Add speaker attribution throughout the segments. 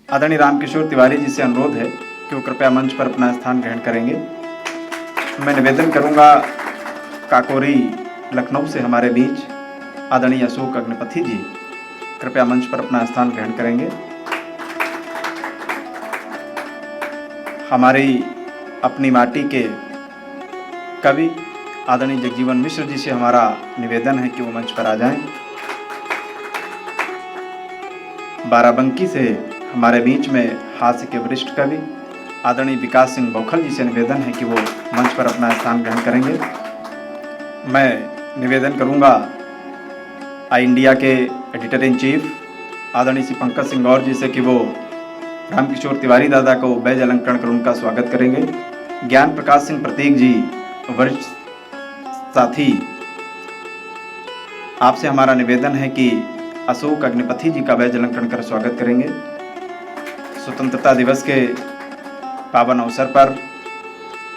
Speaker 1: आदरणीय रामकिशोर तिवारी जी से अनुरोध है कि वो कृपया मंच पर अपना स्थान ग्रहण करेंगे। मैं निवेदन करूंगा काकोरी लखनऊ से हमारे बीच आदरणीय अशोक अग्निपति जी कृपया मंच पर अपना स्थान ग्रहण करेंगे। हमारी अपनी माटी के कवि आदरणीय जगजीवन मिश्र जी से हमारा निवेदन है कि वो मंच पर आ जाएं। बाराबंकी से हमारे बीच में हास्य के वरिष्ठ कवि आदरणीय विकास सिंह बौखल जी से निवेदन है कि वो मंच पर अपना स्थान ग्रहण करेंगे। मैं निवेदन करूंगा आई इंडिया के एडिटर इन चीफ आदरणीय श्री पंकज सिंह गौर जी से कि वो रामकिशोर तिवारी दादा को बैज अलंकरण कर उनका स्वागत करेंगे। ज्ञान प्रकाश सिंह प्रतीक जी वरिष्ठ साथी, आपसे हमारा निवेदन है कि अशोक अग्निपति जी का बैज अलंकरण कर स्वागत करेंगे। स्वतंत्रता दिवस के पावन अवसर पर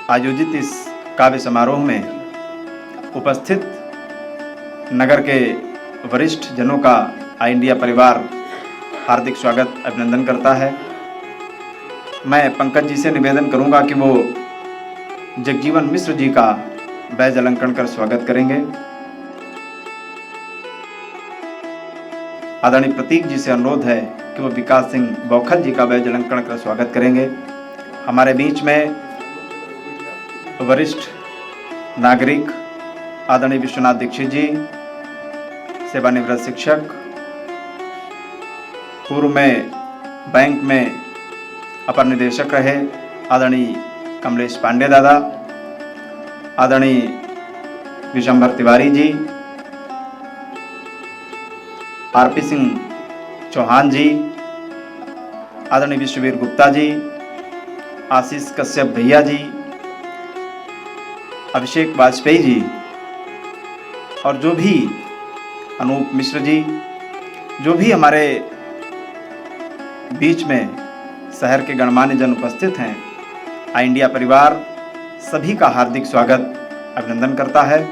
Speaker 1: आयोजित इस काव्य समारोह में उपस्थित नगर के वरिष्ठ जनों का आई इंडिया परिवार हार्दिक स्वागत अभिनंदन करता है। मैं पंकज जी से निवेदन करूंगा कि वो जगजीवन मिश्र जी का बैज अलंकरण कर स्वागत करेंगे। आदरणीय प्रतीक जी से अनुरोध है कि वो विकास सिंह बौखल जी का बैज अलंकरण कर स्वागत करेंगे। हमारे बीच में वरिष्ठ नागरिक आदरणीय विश्वनाथ दीक्षित जी, सेवानिवृत्त शिक्षक, पूर्व में बैंक में अपर निदेशक रहे आदरणीय कमलेश पांडे दादा, आदरणीय विशंभर तिवारी जी, आरपी सिंह चौहान जी, आदरणीय विश्ववीर गुप्ता जी, आशीष कश्यप भैया जी, अभिषेक वाजपेयी जी और जो भी अनूप मिश्र जी, जो भी हमारे बीच में शहर के गणमान्य जन उपस्थित हैं, आई इंडिया परिवार सभी का हार्दिक स्वागत अभिनंदन करता है।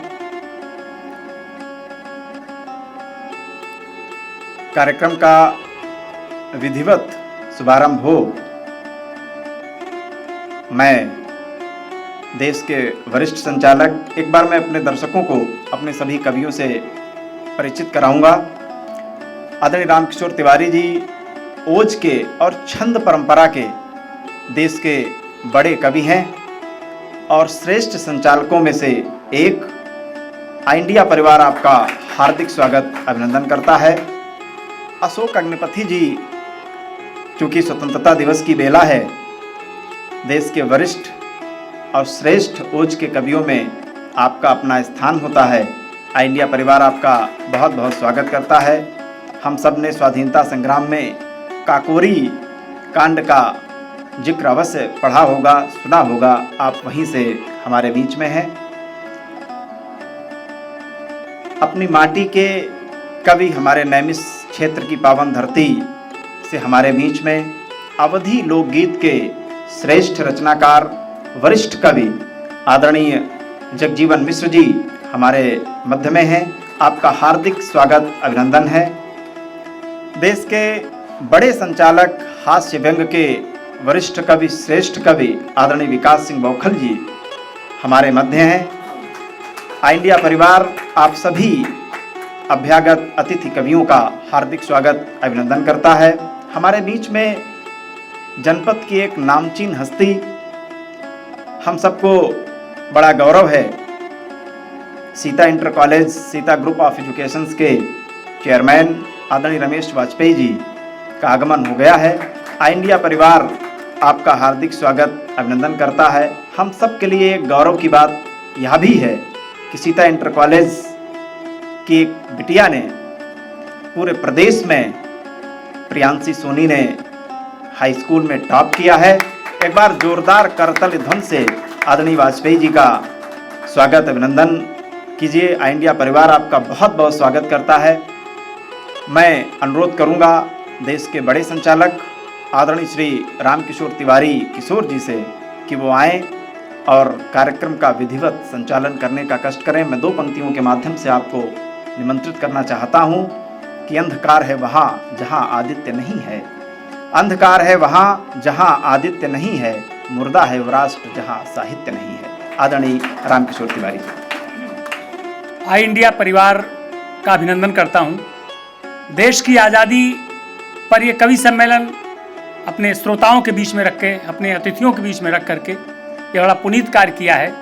Speaker 1: कार्यक्रम का विधिवत शुभारंभ हो, मैं देश के वरिष्ठ संचालक एक बार मैं अपने दर्शकों को अपने सभी कवियों से परिचित कराऊंगा। आदरणीय रामकिशोर तिवारी जी ओज के और छंद परंपरा के देश के बड़े कवि हैं और श्रेष्ठ संचालकों में से एक। आई इंडिया परिवार आपका हार्दिक स्वागत अभिनंदन करता है। अशोक अग्निपति जी, चूंकि स्वतंत्रता दिवस की बेला है, देश के वरिष्ठ और श्रेष्ठ ओज के कवियों में आपका अपना स्थान होता है। आई इंडिया परिवार आपका बहुत बहुत स्वागत करता है। हम सब ने स्वाधीनता संग्राम में काकोरी कांड का जिक्र अवश्य पढ़ा होगा, सुना होगा। आप वहीं से हमारे बीच में हैं। अपनी माटी के कवि, हमारे नैमिष क्षेत्र की पावन धरती से हमारे बीच में अवधी लोकगीत के श्रेष्ठ रचनाकार वरिष्ठ कवि आदरणीय जगजीवन मिश्र जी हमारे मध्य में हैं। आपका हार्दिक स्वागत अभिनंदन है। देश के बड़े संचालक, हास्य व्यंग के वरिष्ठ कवि, श्रेष्ठ कवि आदरणीय विकास सिंह बौखल जी हमारे मध्य हैं। आई इंडिया परिवार आप सभी अभ्यागत अतिथि कवियों का हार्दिक स्वागत अभिनंदन करता है। हमारे बीच में जनपद की एक नामचीन हस्ती, हम सबको बड़ा गौरव है, Sita inter college, Sita group of educations के चेयरमैन आदरणीय रमेश वाजपेयी जी का आगमन हो गया है। आई इंडिया परिवार आपका हार्दिक स्वागत अभिनंदन करता है। हम सब के लिए गौरव की बात यह भी है कि सीता इंटर कॉलेज की एक बिटिया ने पूरे प्रदेश में, प्रियांशी सोनी ने हाई स्कूल में टॉप किया है। एक बार जोरदार करतल ध्वनि से आदरणीय वाजपेयी जी का स्वागत अभिनंदन कीजिए। आई इंडिया परिवार आपका बहुत बहुत स्वागत करता है। मैं अनुरोध करूंगा देश के बड़े संचालक आदरणीय श्री रामकिशोर तिवारी किशोर जी से कि वो आएँ और कार्यक्रम का विधिवत संचालन करने का कष्ट करें। मैं दो पंक्तियों के माध्यम से आपको निमंत्रित करना चाहता हूं कि अंधकार है वहाँ जहाँ आदित्य नहीं है, अंधकार है वहाँ जहाँ आदित्य नहीं है, मुर्दा है वो राष्ट्र जहाँ साहित्य नहीं है। आदरणीय रामकिशोर तिवारी जी।
Speaker 2: आई इंडिया परिवार का अभिनंदन करता हूँ। देश की आज़ादी पर ये कवि सम्मेलन अपने श्रोताओं के बीच में रख के, अपने अतिथियों के बीच में रख करके ये बड़ा पुनीत कार्य किया है।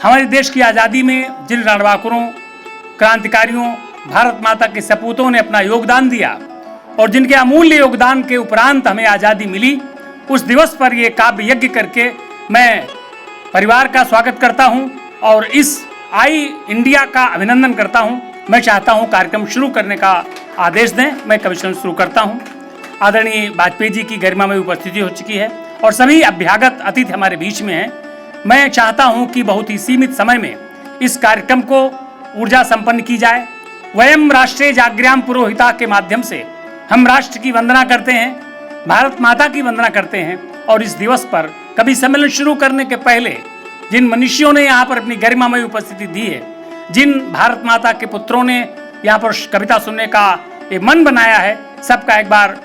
Speaker 2: हमारे देश की आज़ादी में जिन रणबांकुरों, क्रांतिकारियों, भारत माता के सपूतों ने अपना योगदान दिया और जिनके अमूल्य योगदान के उपरांत हमें आज़ादी मिली, उस दिवस पर ये काव्य यज्ञ करके मैं परिवार का स्वागत करता हूं और इस आई इंडिया का अभिनंदन करता हूं। मैं चाहता हूं कार्यक्रम शुरू करने का आदेश दें। मैं कविशन शुरू करता हूं। आदरणीय वाजपेयी जी की गरिमा में उपस्थिति हो चुकी है और सभी अभ्यागत अतिथि हमारे बीच में हैं। मैं चाहता हूं कि बहुत ही सीमित समय में इस कार्यक्रम को ऊर्जा संपन्न की जाए। वयम राष्ट्रीय जागृयाम पुरोहिता के माध्यम से हम राष्ट्र की वंदना करते हैं, भारत माता की वंदना करते हैं और इस दिवस पर कवि सम्मेलन शुरू करने के पहले जिन मनुष्यों ने यहाँ पर अपनी गरिमामय उपस्थिति दी है, जिन भारत माता के पुत्रों ने यहाँ पर कविता सुनने का ये मन बनाया है, सबका एक बार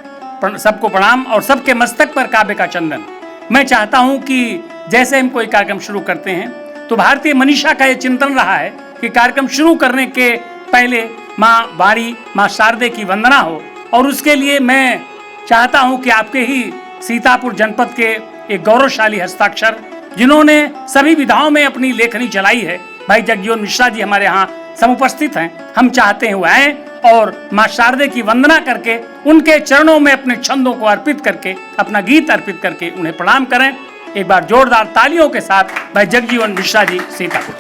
Speaker 2: सबको प्रणाम और सबके मस्तक पर काव्य का चंदन। मैं चाहता हूँ कि जैसे हम कोई कार्यक्रम शुरू करते हैं तो भारतीय मनीषा का ये चिंतन रहा है कि कार्यक्रम शुरू करने के पहले माँ वाणी, माँ शारदे की वंदना हो और उसके लिए मैं चाहता हूं कि आपके ही सीतापुर जनपद के एक गौरवशाली हस्ताक्षर, जिन्होंने सभी विधाओं में अपनी लेखनी चलाई है, भाई जगजीवन मिश्रा जी हमारे यहाँ समुपस्थित हैं। हम चाहते हैं वो आए और माँ शारदे की वंदना करके उनके चरणों में अपने छंदों को अर्पित करके, अपना गीत अर्पित करके उन्हें प्रणाम करें। एक बार जोरदार तालियों के साथ भाई जगजीवन मिश्रा जी सीतापुर।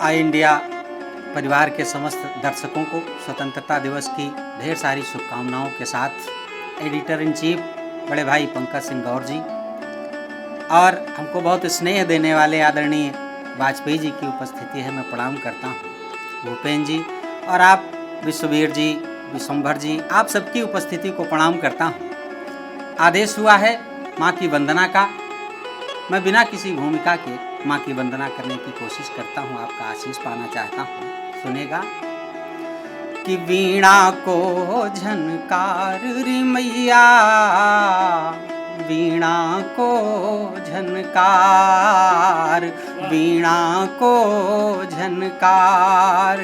Speaker 3: आई इंडिया परिवार के समस्त दर्शकों को स्वतंत्रता दिवस की ढेर सारी शुभकामनाओं के साथ एडिटर इन चीफ बड़े भाई पंकज सिंह गौर जी और हमको बहुत स्नेह देने वाले आदरणीय वाजपेयी जी की उपस्थिति है, मैं प्रणाम करता हूँ। भूपेन जी और आप विश्ववीर जी, विश्वंभर जी, आप सबकी उपस्थिति को प्रणाम करता हूँ। आदेश हुआ है माँ की वंदना का। मैं बिना किसी भूमिका के माँ की वंदना करने की कोशिश करता हूँ, आपका आशीष पाना चाहता हूँ। सुनेगा कि वीणा को झनकार रे मैया, वीणा को झनकार, वीणा को झनकार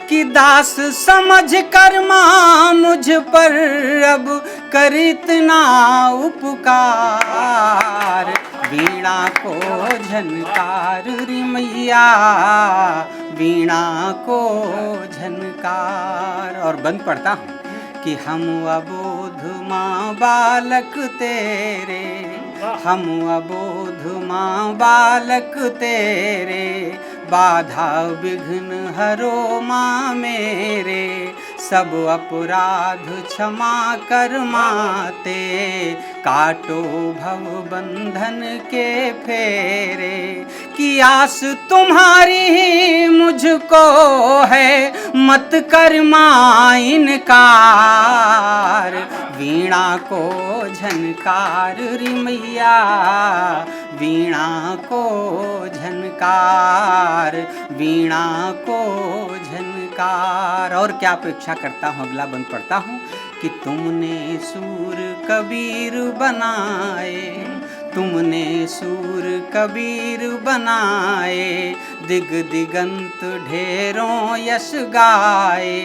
Speaker 3: कि दास समझ कर माँ मुझ पर अब कर इतना उपकार। वीणा को झनकार रे मैया, वीणा को झनकार। और बंद पढ़ता हूँ कि हम अबोध माँ बालक तेरे, हम अबोध माँ बालक तेरे, बाधा विघ्न हरो माँ मेरे, सब अपराध क्षमा कर माते, काटो भव बंधन के फेरे, कि आस तुम्हारी ही मुझको है, मत कर माँ इनकार। वीणा को झनकार रे मैया, वीणा को झनकार, वीणा को झनकार। और क्या अपेक्षा करता हूँ, अगला बंद पढ़ता हूँ कि तुमने सूर कबीर बनाए, तुमने सूर कबीर बनाए, दिग दिगंत ढेरों यश गाए,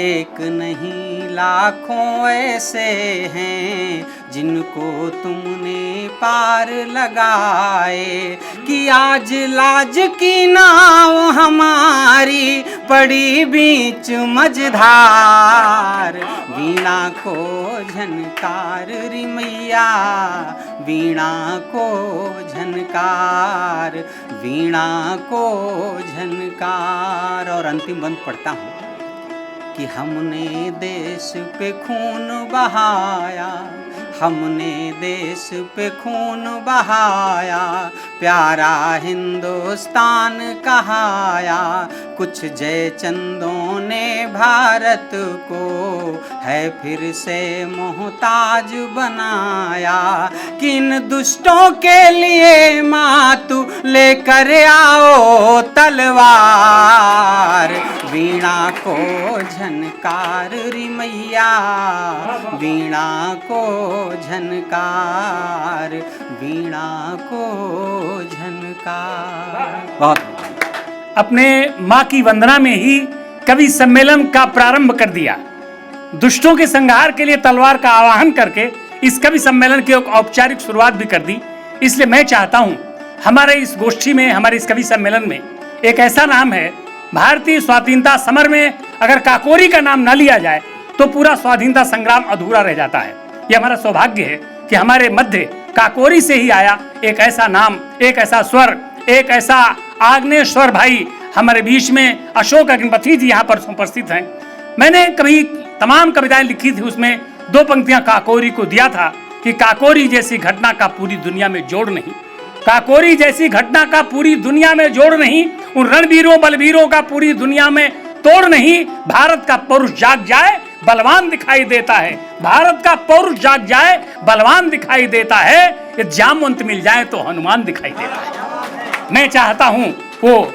Speaker 3: एक नहीं लाखों ऐसे हैं जिनको तुमने पार लगाए, कि आज लाज की नाव हमारी पड़ी बीच मझधार। वीणा को झनकार रे मैया, वीणा को झनकार, वीणा को झनकार। और अंतिम बंद पढ़ता हूँ कि हमने देश पे खून बहाया, हमने देश पे खून बहाया, प्यारा हिंदुस्तान कहाया, कुछ जयचंदों ने भारत को है फिर से मोहताज बनाया, किन दुष्टों के लिए माँ तू लेकर आओ तलवार। वीणा को झनकार री मैया, वीणा को झनकार, वीणा को झनकार। बहुत
Speaker 2: अपने माँ की वंदना में ही कवि सम्मेलन का प्रारंभ कर दिया। दुष्टों के संहार के लिए तलवार का आवाहन करके इस कवि सम्मेलन की एक औपचारिक शुरुआत भी कर दी। इसलिए मैं चाहता हूं हमारे इस गोष्ठी में, हमारे इस कवि सम्मेलन में एक ऐसा नाम है, भारतीय स्वाधीनता समर में अगर काकोरी का नाम न लिया जाए तो पूरा स्वाधीनता संग्राम अधूरा रह जाता है। यह हमारा सौभाग्य है कि हमारे मध्य काकोरी से ही आया एक ऐसा नाम, एक ऐसा स्वर, एक ऐसा आग्नेय स्वर भाई हमारे बीच में अशोक अग्निपति जी यहाँ पर उपस्थित हैं। मैंने कभी तमाम कविताएं लिखी थी, उसमें 2 पंक्तियां काकोरी को दिया था कि काकोरी जैसी घटना का पूरी दुनिया में जोड़ नहीं, काकोरी जैसी घटना का पूरी दुनिया में जोड़ नहीं, उन रणवीरों बलवीरों का पूरी दुनिया में तोड़ नहीं। भारत का पौरुष जाग जाए बलवान दिखाई देता है, भारत का पौरुष जाग जाए बलवान दिखाई देता है, ये जामवंत मिल जाए तो हनुमान दिखाई देता है। मैं चाहता हूं वो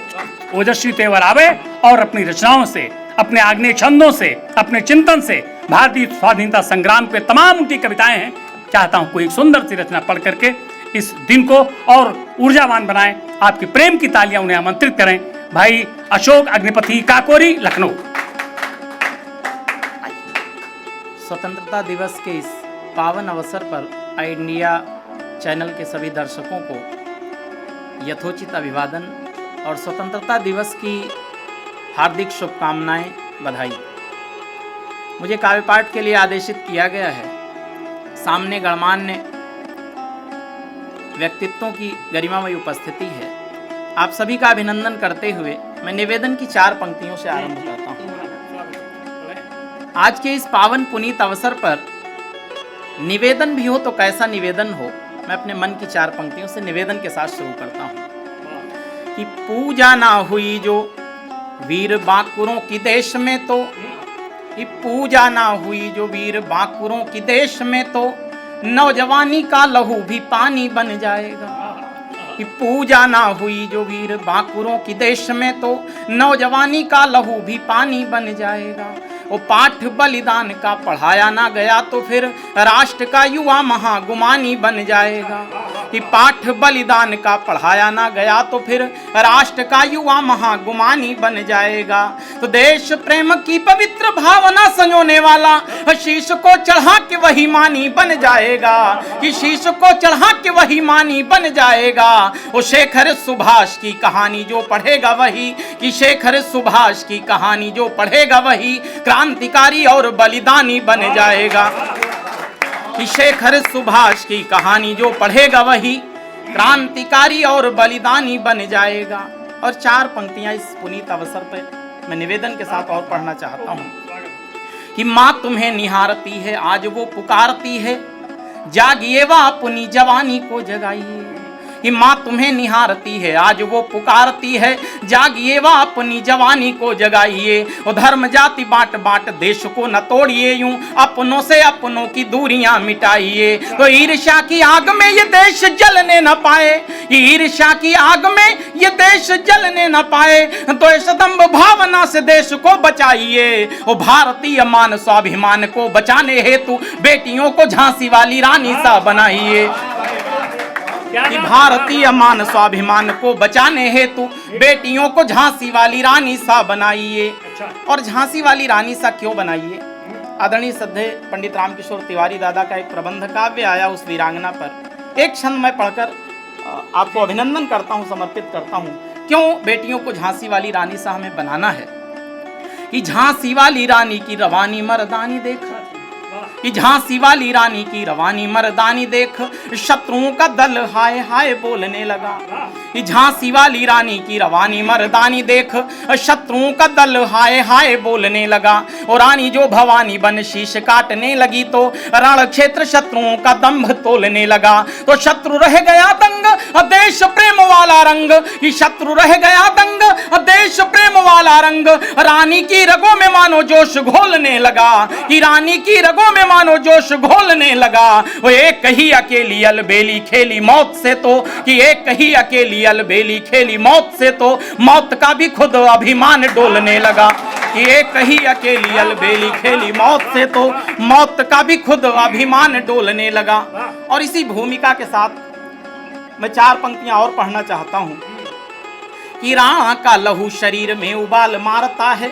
Speaker 2: ओजस्वी तेवर आवे और अपनी रचनाओं से, अपने आग्नेय छंदों से, अपने चिंतन से भारतीय स्वाधीनता संग्राम पे तमाम उनकी कविताएं हैं, चाहता हूं कोई एक सुंदर सी रचना पढ़ करके इस दिन को और ऊर्जावान बनाएं। आपकी प्रेम की तालियां उन्हें आमंत्रित करें। भाई अशोक अग्निपति, काकोरी, लखनऊ।
Speaker 4: स्वतंत्रता दिवस के इस पावन अवसर पर आई इंडिया चैनल के सभी दर्शकों को यथोचित अभिवादन और स्वतंत्रता दिवस की हार्दिक शुभकामनाएं, बधाई। मुझे काव्य पाठ के लिए आदेशित किया गया है। सामने गणमान्य व्यक्तित्वों की गरिमामयी उपस्थिति है। आप सभी का अभिनंदन करते हुए मैं निवेदन की 4 पंक्तियों से आरंभ करता हूँ। आज के इस पावन पुनीत अवसर पर निवेदन भी हो तो कैसा निवेदन हो, मैं अपने मन की 4 पंक्तियों से निवेदन के साथ शुरू करता हूँ कि पूजा ना हुई जो वीर बांकुरों की देश में तो, कि पूजा ना हुई जो वीर बांकुरों की देश में तो नौजवानी का लहू भी पानी बन जाएगा। कि पूजा ना हुई जो वीर बांकुरों की देश में तो नौजवानी का लहू भी पानी बन जाएगा। वो पाठ बलिदान का पढ़ाया ना गया तो फिर राष्ट्र का युवा महागुमानी बन जाएगा। कि पाठ बलिदान का पढ़ाया ना गया तो फिर राष्ट्र का युवा महागुमानी बन जाएगा। तो देश प्रेम की पवित्र भावना संजोने वाला शीश को चढ़ा के वही मानी बन जाएगा। कि शीश को चढ़ा के वही मानी बन जाएगा। वो शेखर सुभाष की कहानी जो पढ़ेगा वही, कि शेखर सुभाष की कहानी जो पढ़ेगा वही क्रांतिकारी और बलिदानी बन जाएगा। कि शेखर सुभाष की कहानी जो पढ़ेगा वही क्रांतिकारी और बलिदानी बन जाएगा। और 4 पंक्तियां इस पुनीत अवसर पर मैं निवेदन के साथ और पढ़ना चाहता हूं कि माँ तुम्हें निहारती है, आज वो पुकारती है, जागिए वा अपनी जवानी को जगाइए। कि माँ तुम्हें निहारती है, आज वो पुकारती है, जागिए वा अपनी जवानी को जगाइए। वो धर्म जाति बांट बांट देश को न तोड़िए, यूं अपनों से अपनों की दूरियां मिटाइए। तो ईर्ष्या की आग में ये देश जलने न पाए, ईर्ष्या की आग में ये देश जलने न पाए। तो इस दम्भ भावना से देश को बचाइए। वो भारतीय मान स्वाभिमान को बचाने हेतु बेटियों को झांसी वाली रानी सा बनाइए। कि भारतीय मान स्वाभिमान को बचाने हेतु बेटियों को झांसी वाली रानी सा बनाइए। और झांसी वाली रानी सा क्यों बनाइए? आदरणीय श्रद्धेय पंडित रामकिशोर तिवारी दादा का एक प्रबंध काव्य आया उस वीरांगना पर। एक क्षण मैं पढ़कर आपको अभिनंदन करता हूं, समर्पित करता हूं। क्यों बेटियों को झांसी वाली रानी सा हमें बनाना है? कि झांसी वाली रानी की रवानी मर्दानी देख, कि झांसी वाली रानी की रवानी मर्दानी देख, शत्रुओं का दल हाय हाय बोलने लगा। कि झांसी वाली रानी की रवानी मर्दानी देख, शत्रुओं का दल हाय हाय बोलने लगा। और रानी जो भवानी बन शीश काटने लगी तो रण क्षेत्र शत्रुओं का दंभ तोलने लगा। तो शत्रु रह गया दंग देश प्रेम वाला रंग, कि शत्रु रह गया दंग देश प्रेम वाला रंग। रानी की रगों में मानो जोश घोलने लगा, कि रानी की रगों रगों में मानो जोश घोलने लगा। वो एक ही अकेली अलबेली खेली मौत से तो, कि एक ही अकेली अलबेली खेली मौत से तो मौत का भी खुद अभिमान डोलने लगा। कि एक ही अकेली अलबेली खेली मौत से तो मौत का भी खुद अभिमान डोलने लगा। और इसी भूमिका के साथ मैं 4 पंक्तियां और पढ़ना चाहता हूं कि राणा का लहू शरीर में उबाल मारता है,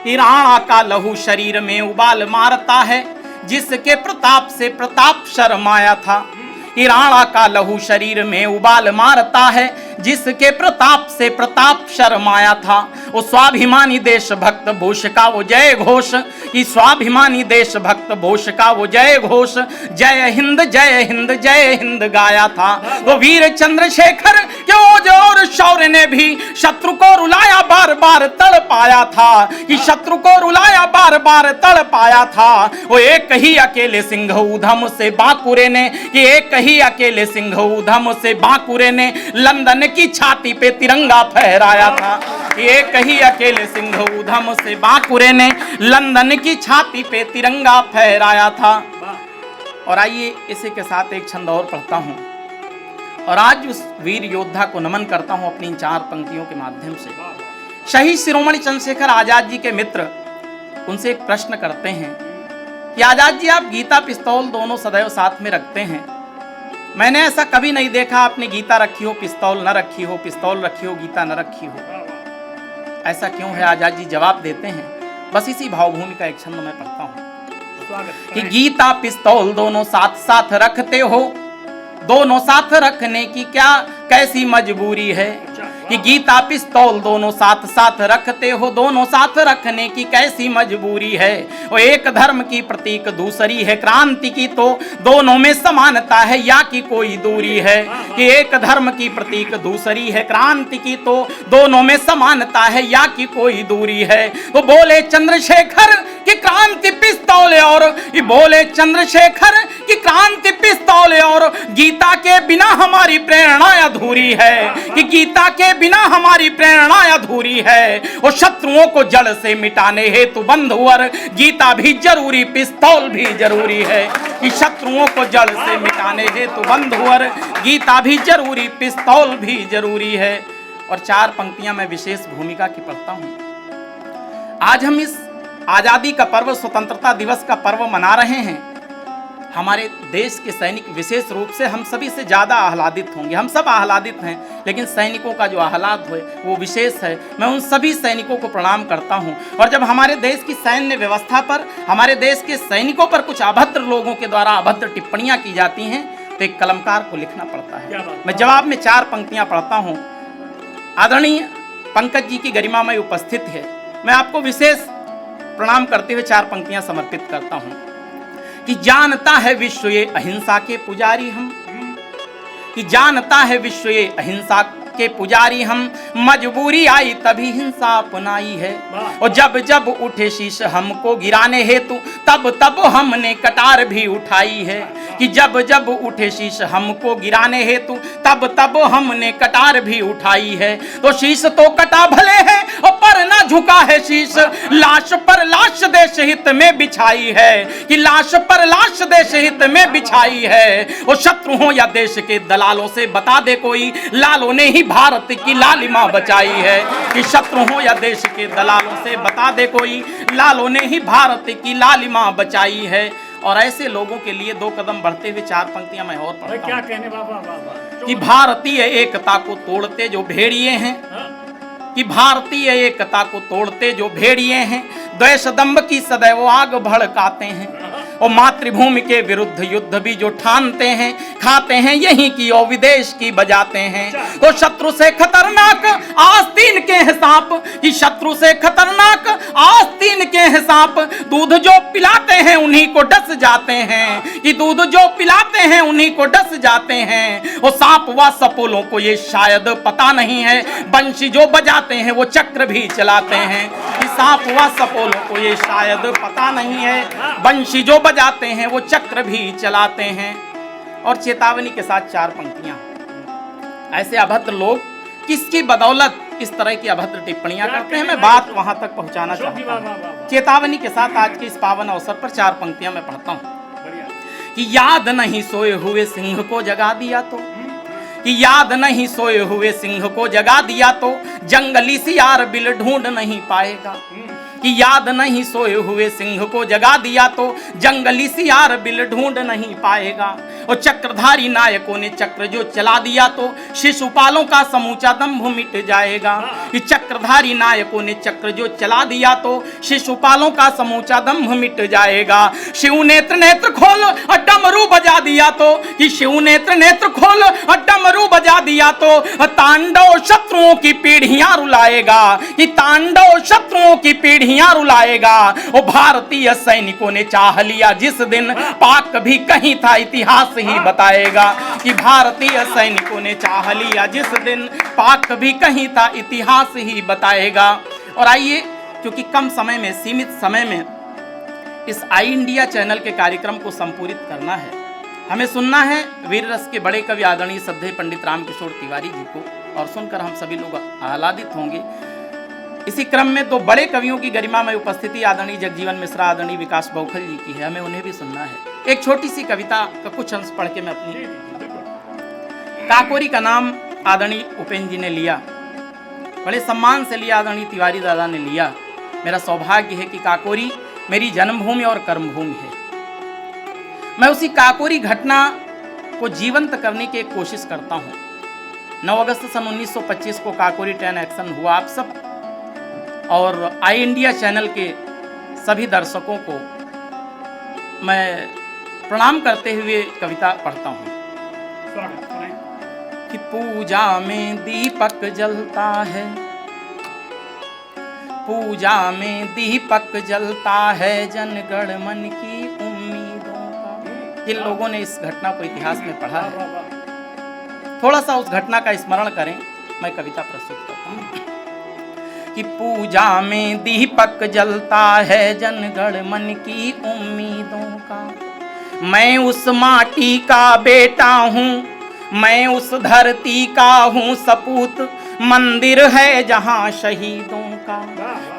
Speaker 4: कि राणा का लहू शरीर में उबाल मारता है, जिसके प्रताप से प्रताप शर्माया था। कि राणा का लहू शरीर में उबाल मारता है, जिसके प्रताप से प्रताप शर्माया था। वो स्वाभिमानी देशभक्त भूष का वो जय घोष, कि स्वाभिमानी देशभक्त भूष का वो जय घोष, जय हिंद जय हिंद जय हिंद गाया था। वो वीर चंद्रशेखर के ओज और शौर्य ने भी शत्रु को रुलाया बार बार तड़ पाया था, कि शत्रु को रुलाया बार बार तड़ पाया था। वो एक ही अकेले सिंह उधम से बांकुरे ने, कि एक ही अकेले सिंह उधम से बांकुरे ने लंदन की छाती पे तिरंगा फहराया था। एक ही अकेले सिंह उधम से बांकुरे ने लंदन की छाती पे तिरंगा फहराया था। और आइए इसी के साथ एक छंद और पढ़ता हूं और आज उस वीर योद्धा को नमन करता हूं अपनी इन 4 पंक्तियों के माध्यम से। शहीद शिरोमणि चंद्रशेखर आजाद जी के मित्र उनसे एक प्रश्न करते हैं कि आजाद जी, आप गीता पिस्तौल दोनों सदैव साथ में रखते हैं, मैंने ऐसा कभी नहीं देखा आपने गीता रखी हो पिस्तौल न रखी हो, पिस्तौल रखी हो गीता न रखी हो, ऐसा क्यों है? आजाद जी जवाब देते हैं, बस इसी भावभूमि का एक छंद मैं पढ़ता हूं कि गीता पिस्तौल दोनों साथ साथ रखते हो, दोनों साथ रखने की क्या कैसी मजबूरी है। कि गीता पिस्तौल दोनों साथ साथ रखते हो, दोनों साथ रखने की कैसी मजबूरी है। वो एक धर्म की प्रतीक दूसरी है क्रांति की, तो दोनों में समानता है या कि कोई दूरी है। कि एक धर्म की प्रतीक दूसरी है क्रांति की, तो दोनों में समानता है या कि कोई दूरी है। वो बोले चंद्रशेखर कि क्रांति पिस्तौल, और ये बोले चंद्रशेखर कि क्रांति पिस्तौल, और गीता के बिना हमारी प्रेरणा अधूरी है। कि गीता के बिना हमारी प्रेरणा अधूरी है। वो शत्रुओं को जड़ से मिटाने हेतु बंधुवर गीता भी जरूरी पिस्तौल भी जरूरी है। कि शत्रुओं को जड़ से मिटाने हेतु बंधुवर गीता भी जरूरी पिस्तौल भी जरूरी है। और 4 पंक्तियां मैं विशेष भूमिका की पढ़ता हूं। आज हम इस आजादी का पर्व, स्वतंत्रता दिवस का पर्व मना रहे हैं। हमारे देश के सैनिक विशेष रूप से हम सभी से ज़्यादा आह्लादित होंगे, हम सब आह्लादित हैं, लेकिन सैनिकों का जो आह्लाद है वो विशेष है। मैं उन सभी सैनिकों को प्रणाम करता हूं। और जब हमारे देश की सैन्य व्यवस्था पर, हमारे देश के सैनिकों पर कुछ अभद्र लोगों के द्वारा अभद्र टिप्पणियां की जाती हैं तो एक कलमकार को लिखना पड़ता है। मैं जवाब में 4 पंक्तियां पढ़ता हूँ। आदरणीय पंकज जी की गरिमामय उपस्थित है, मैं आपको विशेष प्रणाम करते हुए 4 पंक्तियां समर्पित करता हूं। कि जानता है विश्व ये अहिंसा के पुजारी हम, कि जानता है विश्व ये अहिंसा के पुजारी हम, मजबूरी आई तभी हिंसा अपनाई है। और जब जब उठे शीश हमको गिराने हेतु, तब तब हमने कटार भी उठाई है। कि जब जब उठे शीश हमको गिराने हेतु, तब तब हमने कटार भी उठाई है। तो शीश तो कटा भले है और पर ना झुका है शीश, लाश पर लाश देश हित में बिछाई है। कि लाश पर लाश देश हित में बिछाई है। वो शत्रु हो या देश के दलालों से बता दे कोई, लालों ने ही भारत की लालिमा बचाई है। कि शत्रु हो या देश के दलालों से बता दे कोई, लालों ने ही भारत की लालिमा बचाई है। और ऐसे लोगों के लिए 2 कदम बढ़ते हुए 4 पंक्तियां मैं और पढ़ता हूं।
Speaker 2: क्या कहने बाबा।
Speaker 4: कि भारतीय एकता को तोड़ते जो भेड़िए हैं, कि भारतीय एकता को तोड़ते जो भेड़िए हैं, द्वेष दंभ की सदैव आग भड़काते हैं। और मातृभूमि के विरुद्ध युद्ध भी जो ठानते हैं, खाते हैं यहीं की और विदेश की बजाते हैं। तो शत्रु से खतरनाक आस्तीन के हिसाब, कि शत्रु से खतरनाक आस्तीन के हिसाब, दूध जो पिलाते हैं उन्हीं को डस जाते हैं। कि दूध जो पिलाते हैं उन्हीं को डस जाते हैं। वो सांप व सपोलों को ये शायद पता नहीं है, बंशी जो बजाते हैं वो चक्र भी चलाते हैं। कि सांप व सपोलों को ये शायद पता नहीं है, बंशी जो बजाते हैं वो चक्र भी चलाते हैं। और चेतावनी के साथ 4 पंक्तियां। ऐसे अभद्र लोग किसकी बदौलत इस तरह की अभद्र टिप्पणियां करते हैं, मैं बात वहां तक पहुंचाना चाहता हूं। चेतावनी के साथ आज के इस पावन अवसर पर 4 पंक्तियां मैं पढ़ता हूं कि याद नहीं सोए हुए सिंह को जगा दिया तो, कि याद नहीं सोए हुए सिंह को जगा दिया तो जंगली सियार बिल ढूंढ नहीं पाएगा, कि याद नहीं सोए हुए सिंह को जगा दिया तो जंगली सियार बिल ढूंढ नहीं पाएगा। और चक्रधारी नायकों ने चक्र जो चला दिया तो शिशुपालों का समूचा दंभ मिट जाएगा, कि चक्रधारी नायकों ने चक्र जो चला दिया तो शिशुपालों का समूचा दंभ मिट जाएगा। शिव नेत्र नेत्र खोल और डमरू बजा दिया तो, कि शिव नेत्र नेत्र खोल और डमरू बजा दिया तो तांडव शत्रुओं की पीढ़ियां रुलाएगा, कि तांडव शत्रुओं की पीढ़ियां रुलाएगा। और भारतीय सैनिकों ने चाह लिया जिस दिन पाक भी कहीं था इतिहास ही बताएगा, कि भारतीय सैनिकों ने चाह लिया जिस दिन पाक भी कहीं था इतिहास ही बताएगा। और आइए, क्योंकि कम समय में, सीमित समय में इस आई इंडिया चैनल के कार्यक्रम को संपूरित करना है, हमें सुनना है वीर रस के बड़े कवि आदरणीय श्रद्धेय पंडित रामकिशोर तिवारी जी को, और सुनकर हम सभी लोग आह्लादित होंगे। इसी क्रम में 2 बड़े कवियों की गरिमा में उपस्थिति आदरणीय जगजीवन मिश्रा, आदरणीय विकास बौखल जी की है, हमें उन्हें भी सुनना है। एक छोटी सी कविता का कुछ अंश पढ़ के मैं अपनी काकोरी का नाम आदरणीय उपेंद्र जी ने लिया, बड़े सम्मान से लिया, आदरणीय तिवारी दादा ने लिया। मेरा सौभाग्य है कि काकोरी मेरी जन्मभूमि और कर्मभूमि है। मैं उसी काकोरी घटना को जीवंत करने की एक कोशिश करता हूँ। 9 अगस्त सन 1925 को काकोरी ट्रेन एक्शन हुआ। आप सब और आई इंडिया चैनल के सभी दर्शकों को मैं प्रणाम करते हुए कविता पढ़ता हूँ कि पूजा में दीपक जलता है, पूजा में दीपक जलता है, जनगण मन की उम्मीदों का। जिन लोगों ने इस घटना को इतिहास में पढ़ा है, थोड़ा सा उस घटना का स्मरण करें। मैं कविता प्रस्तुत करता हूँ कि पूजा में दीपक जलता है, जनगण मन की उम्मीदों का। मैं उस माटी का बेटा हूँ, मैं उस धरती का हूँ सपूत, मंदिर है जहाँ शहीदों का।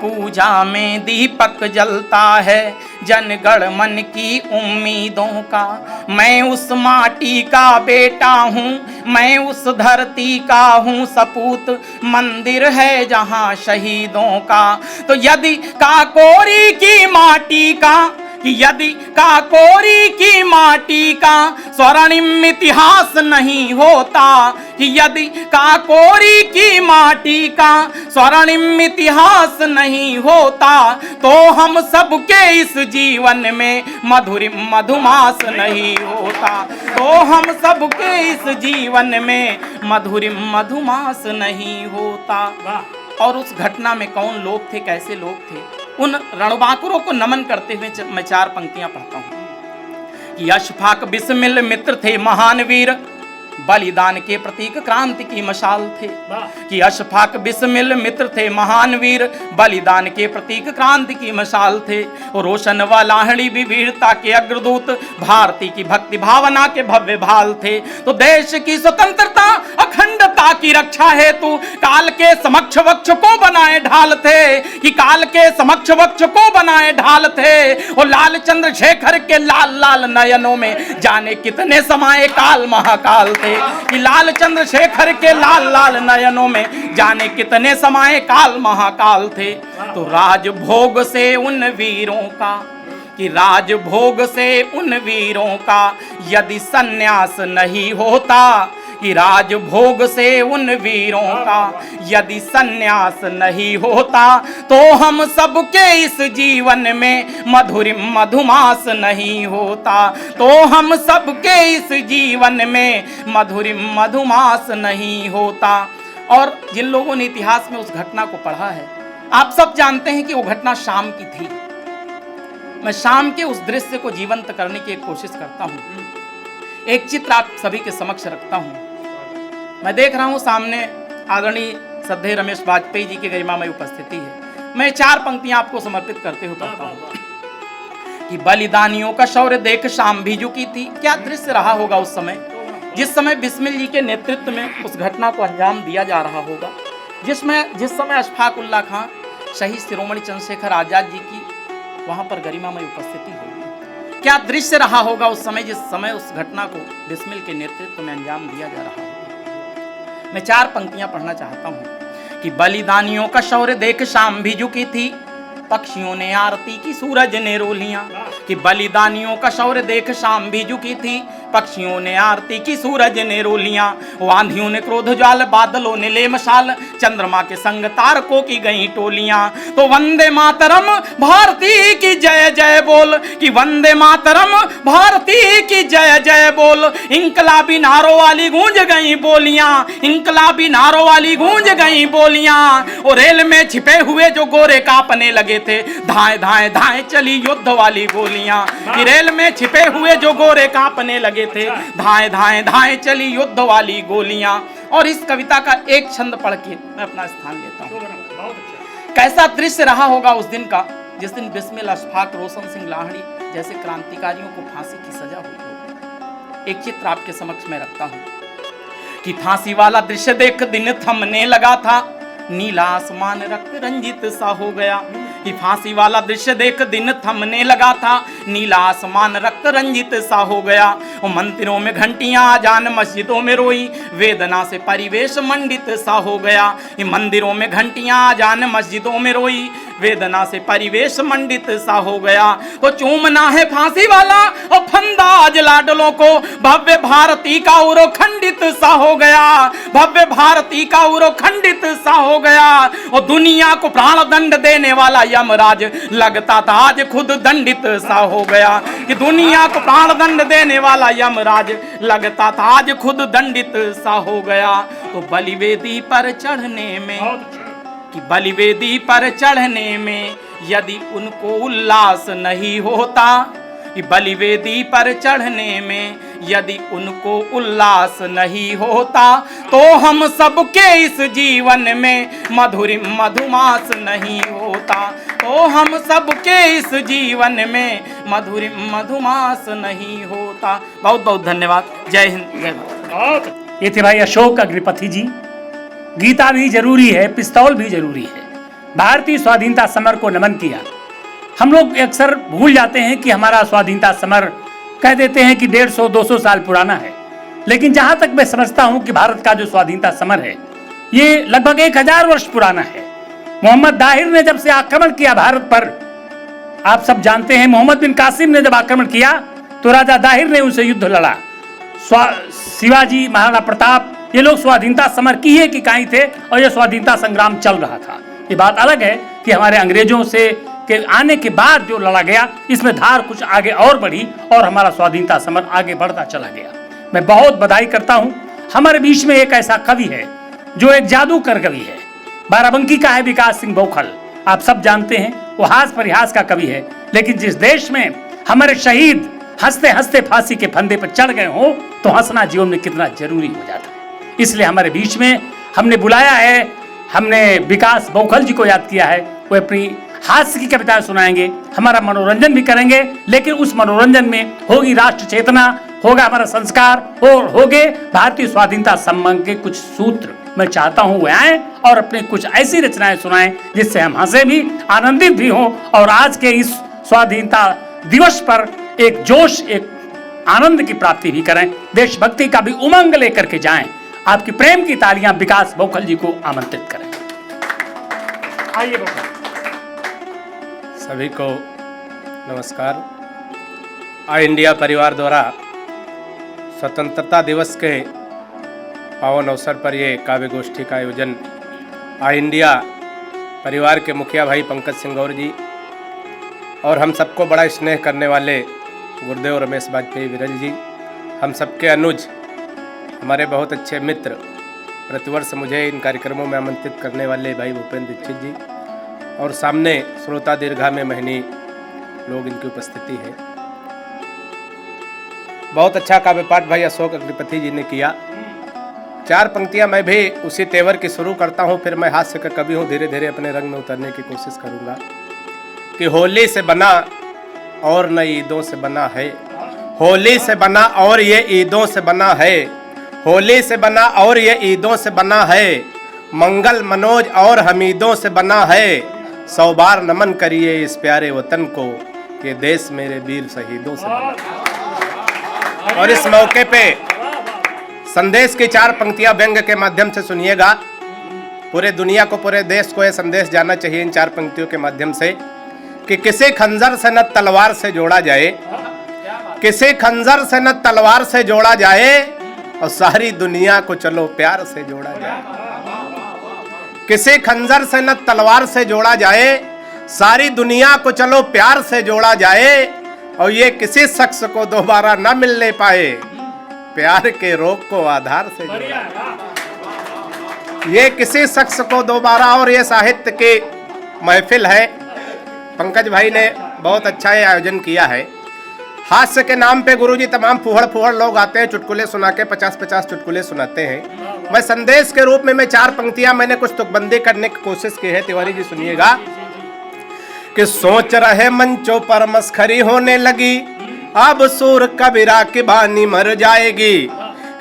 Speaker 4: पूजा में दीपक जलता है, जनगण मन की उम्मीदों का। मैं उस माटी का बेटा हूँ, मैं उस धरती का हूँ सपूत, मंदिर है जहाँ शहीदों का। तो यदि काकोरी की माटी का, यदि काकोरी की माटी का स्वर्णिम इतिहास नहीं होता, कि यदि काकोरी की माटी का स्वर्णिम इतिहास नहीं होता, तो हम सबके इस जीवन में मधुरिम मधुमास नहीं होता, तो हम सबके इस जीवन में मधुरिम मधुमास नहीं होता। और उस घटना में कौन लोग थे, कैसे लोग थे, उन रणबांकुरों को नमन करते हुए मैं 4 पंक्तियां पढ़ता हूं कि अशफाक बिस्मिल मित्र थे महान वीर, बलिदान के प्रतीक क्रांति की मशाल थे। कि अशफाक बिस्मिल मित्र थे महान वीर, बलिदान के प्रतीक क्रांति की मशाल थे। रोशन व लाहड़ी भी वीरता के अग्रदूत, भारती की भक्ति भावना के भव्य भाल थे। तो देश की स्वतंत्रता अखंडता की रक्षा हेतु काल के समक्ष वक्ष को बनाए ढाल थे, कि काल के समक्ष वक्ष को बनाए ढाल थे। और लाल चंद्रशेखर के लाल लाल नयनों में जाने कितने समाये काल महाकाल थे, कि लाल चंद्रशेखर के लाल लाल नयनों में जाने कितने समाये काल महाकाल थे। तो राजभोग से उन वीरों का, कि राजभोग से उन वीरों का यदि सन्यास नहीं होता, कि राजभोग से उन वीरों का यदि सन्यास नहीं होता, तो हम सबके इस जीवन में मधुरिम मधुमास नहीं होता, तो हम सबके इस जीवन में मधुरिम मधुमास नहीं होता। और जिन लोगों ने इतिहास में उस घटना को पढ़ा है, आप सब जानते हैं कि वो घटना शाम की थी। मैं शाम के उस दृश्य को जीवंत करने की एक कोशिश करता हूं। एक चित्र आप सभी के समक्ष रखता हूं। मैं देख रहा हूं सामने आदरणीय श्रद्धेय रमेश वाजपेयी जी की गरिमामय उपस्थिति है। मैं 4 पंक्तियां आपको समर्पित करते हुए पढ़ता हूं कि बलिदानियों का शौर्य देख शाम भी झुकी थी। क्या दृश्य रहा होगा उस समय, जिस समय बिस्मिल जी के नेतृत्व में उस घटना को अंजाम दिया जा रहा होगा, जिस समय अशफाक उल्लाह खां शहीद शिरोमणि चंद्रशेखर आजाद जी की वहां पर गरिमामय उपस्थिति होगी। क्या दृश्य रहा होगा उस समय, जिस समय उस घटना को बिस्मिल के नेतृत्व में अंजाम दिया जा रहा होगा। मैं 4 पंक्तियां पढ़ना चाहता हूं कि बलिदानियों का शौर्य देख शाम भी झुकी थी, पक्षियों ने आरती की सूरज ने रोलियां। कि बलिदानियों का शौर्य देख शाम भी झुकी थी, पक्षियों ने आरती की सूरज ने रोलियां। आंधियों ने क्रोध ज्वाल, बादलों ने ले मशाल, चंद्रमा के संग तारकों की गई टोलियां। तो वंदे मातरम भारती की जय जय बोल, कि वंदे मातरम भारती की जय जय बोल। इंकलाबी नारों वाली गूंज गई बोलियां, इंकलाबी नारों वाली गूंज गई बोलियां। और रेल में छिपे हुए जो गोरे कांपने लगे थे, धाए धाए धाए चली युद्ध वाली गोलियां। कि रेल में छिपे हुए जो गोरे कांपने लगे थे, धाए धाए धाए चली युद्ध वाली गोलियां। और इस कविता का एक छंद पढ़ के मैं अपना स्थान लेता हूं। कैसा दृश्य रहा होगा उस दिन का, जिस दिन बिस्मिल अशफाक रोशन सिंह लाहिड़ी जैसे क्रांतिकारियों को फांसी की सजा हुई हो। एक चित्र आपके समक्ष में रखता हूं कि फांसी वाला दृश्य देख दिन थमने लगा था, नीला आसमान रक्त रंजित सा हो गया। कि फांसी वाला दृश्य देख दिन थमने लगा था, नीला आसमान रक्त रंजित सा हो गया। और मंदिरों में घंटियां आजान मस्जिदों में रोई, वेदना से परिवेश मंडित सा हो गया। मंदिरों में घंटियां आजान मस्जिदों में रोई, वेदना से परिवेश मंडित सा हो गया। तो चूमना है फांसी वाला और फंदा आज लाडलों को, भव्य भारती का उरो खंडित सा हो गया, भव्य भारती का उरो खंडित सा हो गया। और दुनिया को प्राण दंड देने वाला यमराज लगता था आज खुद दंडित सा हो गया। कि दुनिया को प्राण दंड देने वाला यमराज लगता था आज खुद दंडित सा हो गया। तो बलिवेदी पर चढ़ने में, कि बलिवेदी पर चढ़ने में यदि उनको उल्लास नहीं होता, कि बलिवेदी पर चढ़ने में यदि उनको उल्लास नहीं होता, तो हम सबके इस जीवन में मधुरिम मधुमास नहीं होता। तो हम सबके इस जीवन में मधुरिम मधुमास नहीं होता। बहुत बहुत धन्यवाद। जय हिंद, जय भारत।
Speaker 2: ये थे भाई अशोक अग्निपथी जी। गीता भी जरूरी है, पिस्तौल भी जरूरी है। भारतीय स्वाधीनता समर को नमन किया। हम लोग अक्सर भूल जाते हैं कि हमारा स्वाधीनता समर कह देते हैं कि 150-200 साल पुराना है, लेकिन जहां तक मैं समझता हूं कि भारत का जो स्वाधीनता समर है ये लगभग 1000 वर्ष पुराना है। मोहम्मद दाहिर ने जब से आक्रमण किया भारत पर, आप सब जानते हैं, मोहम्मद बिन कासिम ने जब आक्रमण किया तो राजा दाहिर ने उनसे युद्ध लड़ा। शिवाजी, महाराणा प्रताप, ये लोग स्वाधीनता समर की है कि कहीं थे और यह स्वाधीनता संग्राम चल रहा था। ये बात अलग है कि हमारे अंग्रेजों से के आने के बाद जो लड़ा गया, इसमें धार कुछ आगे और बढ़ी और हमारा स्वाधीनता समर आगे बढ़ता चला गया। मैं बहुत बधाई करता हूं। हमारे बीच में एक ऐसा कवि है जो एक जादूगर कवि है, बाराबंकी का है विकास सिंह बौखल। आप सब जानते हैं वो हास परिहास का कवि है, लेकिन जिस देश में हमारे शहीद हंसते हंसते फांसी के फंदे पर चढ़ गए हो तो हंसना जीवन में कितना जरूरी हो जाता है। इसलिए हमारे बीच में हमने बुलाया है, हमने विकास बौखल जी को याद किया है। वो अपनी हास्य की कविताएं सुनाएंगे, हमारा मनोरंजन भी करेंगे, लेकिन उस मनोरंजन में होगी राष्ट्र चेतना, होगा हमारा संस्कार और होगे भारतीय स्वाधीनता संबंध के कुछ सूत्र। मैं चाहता हूं वो आए और अपने कुछ ऐसी रचनाएं सुनाएं जिससे हम हंसे भी, आनंदित भी हों और आज के इस स्वाधीनता दिवस पर एक जोश, एक आनंद की प्राप्ति भी करें, देशभक्ति का भी उमंग लेकर के जाएं। आपकी प्रेम की तालियां विकास बौखल जी को आमंत्रित करें। आइए बौखल।
Speaker 5: सभी को नमस्कार। ऑल इंडिया परिवार द्वारा स्वतंत्रता दिवस के पावन अवसर पर ये काव्य गोष्ठी का आयोजन ऑल इंडिया परिवार के मुखिया भाई पंकज सिंह गौर जी और हम सबको बड़ा स्नेह करने वाले गुरुदेव रमेश वाजपेयी विरल जी, हम सबके अनुज, हमारे बहुत अच्छे मित्र, प्रतिवर्ष मुझे इन कार्यक्रमों में आमंत्रित करने वाले भाई भूपेंद्र दीक्षित जी और सामने श्रोता दीर्घा में महनी लोग, इनकी उपस्थिति है। बहुत अच्छा काव्य पाठ भाई अशोक अग्निपथी जी ने किया। 4 पंक्तियां मैं भी उसी तेवर की शुरू करता हूं, फिर मैं हास्य का कवि हूं, धीरे धीरे अपने रंग में उतरने की कोशिश करूंगा। कि होली से बना और न ईदों से बना है, होली से बना और ये ईदों से बना है, होली से बना और ये ईदों से बना है, मंगल मनोज और हमीदों से बना है, 100 बार नमन करिए इस प्यारे वतन को, ये देश मेरे वीर शहीदों से बना। और इस मौके पे संदेश की 4 पंक्तियां व्यंग के माध्यम से सुनिएगा। पूरे दुनिया को, पूरे देश को यह संदेश जाना चाहिए इन 4 पंक्तियों के माध्यम से कि किसी खंजर से न तलवार से जोड़ा जाए, किसी खंजर से न तलवार से जोड़ा जाए, और सारी दुनिया को चलो प्यार से जोड़ा जाए। किसी खंजर से न तलवार से जोड़ा जाए, सारी दुनिया को चलो प्यार से जोड़ा जाए, और ये किसी शख्स को दोबारा न मिलने पाए, प्यार के रोग को आधार से जोड़ा। ये किसी शख्स को दोबारा, और ये साहित्य की महफिल है। पंकज भाई ने बहुत अच्छा ये आयोजन किया है। हास्य के नाम पे गुरुजी तमाम फुहड़ लोग आते हैं, चुटकुले सुना के 50-50 चुटकुले सुनाते हैं। मैं संदेश के रूप में 4 पंक्तियां मैंने कुछ तुकबंदी करने की कोशिश की है। तिवारी जी सुनिएगा कि सोच रहे मंचों पर मस्खरी होने लगी, अब सूर कबीरा की बानी मर जाएगी।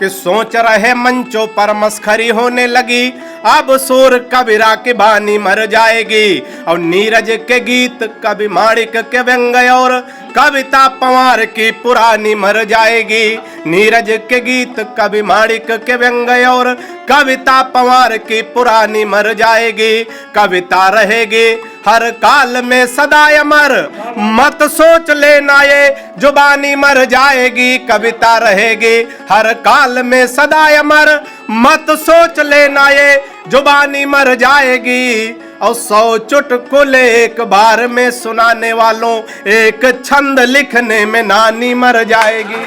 Speaker 5: कि सोच रहे मंचों पर मस्खरी होने लगी, अब सूर कबीरा की बानी मर जाएगी। और नीरज के गीत कवि माणिक के व्यंग और कविता पवार की पुरानी मर जाएगी। नीरज के गीत कवि माणिक के व्यंग और कविता पवार की पुरानी मर जाएगी। कविता रहेगी हर काल में सदा अमर, मत सोच लेना ये जुबानी मर जाएगी। कविता रहेगी हर काल में सदा अमर, मत सोच लेना ये जुबानी मर जाएगी। और 100 चुटकुले एक बार में सुनाने वालों, एक छंद लिखने में नानी मर जाएगी।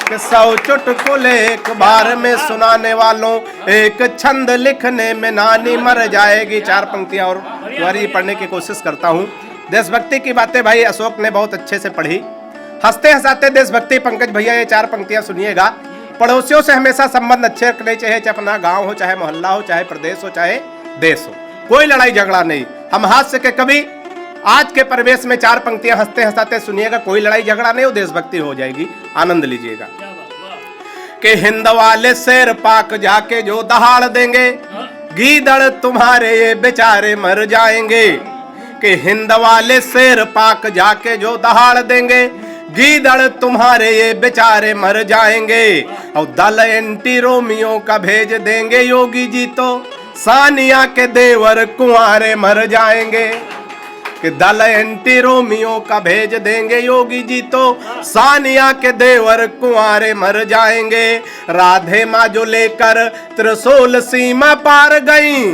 Speaker 5: 100 चुटकुले एक बार में सुनाने वालों, एक छंद लिखने में नानी मर जाएगी। 4 पंक्तियां और तिवारी पढ़ने की कोशिश करता हूँ। देशभक्ति की बातें भाई अशोक ने बहुत अच्छे से पढ़ी। हंसते हंसाते देशभक्ति पंकज भैया ये 4 पंक्तियां सुनिएगा। पड़ोसियों से हमेशा संबंध अच्छे रखने चाहिए, चाहे अपना गांव हो, चाहे मोहल्ला हो, चाहे प्रदेश हो, चाहे देश हो। कोई लड़ाई झगड़ा नहीं। हम हास्य के कभी आज के परिवेश में 4 पंक्तियां हंसते हंसाते सुनिएगा। कोई लड़ाई झगड़ा नहीं हो, देशभक्ति हो जाएगी, आनंद लीजिएगा। कि हिंद वाले शेर पाक जाके जो दहाड़ देंगे, गीदड़ तुम्हारे ये बेचारे मर जाएंगे। कि हिंद वाले शेर पाक जाके जो दहाड़ देंगे, गीदड़ तुम्हारे ये बेचारे मर जाएंगे। और दल एंटी रोमियो का भेज देंगे योगी जी, तो सानिया के देवर कुंवारे मर जाएंगे। कि दल एंटी रोमियो का भेज देंगे योगी जी, तो सानिया के देवर कुंवारे मर जाएंगे। राधे माँ जो लेकर त्रिशूल सीमा पार गई,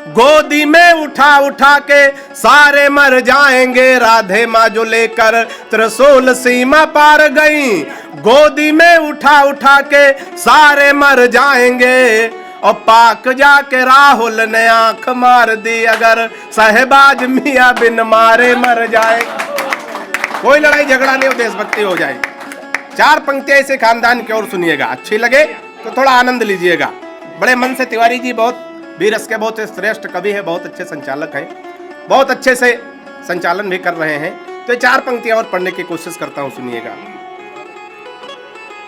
Speaker 5: गोदी में उठा उठा के सारे मर जाएंगे। राधे माँ जो लेकर त्रिशूल सीमा पार गई, गोदी में उठा उठा के सारे मर जाएंगे। और पाक जाके राहुल ने आंख मार दी, अगर साहेबाज मियाँ बिन मारे मर जाए। कोई लड़ाई झगड़ा नहीं हो, देशभक्ति हो जाए। 4 पंक्तियां इसे खानदान की ओर सुनिएगा। अच्छी लगे तो थोड़ा आनंद लीजिएगा। बड़े मन से तिवारी जी बहुत वीरस के बहुत श्रेष्ठ कवि है, बहुत अच्छे संचालक हैं, बहुत अच्छे से संचालन भी कर रहे हैं। तो 4 पंक्तियां और पढ़ने की कोशिश करता हूं, सुनिएगा।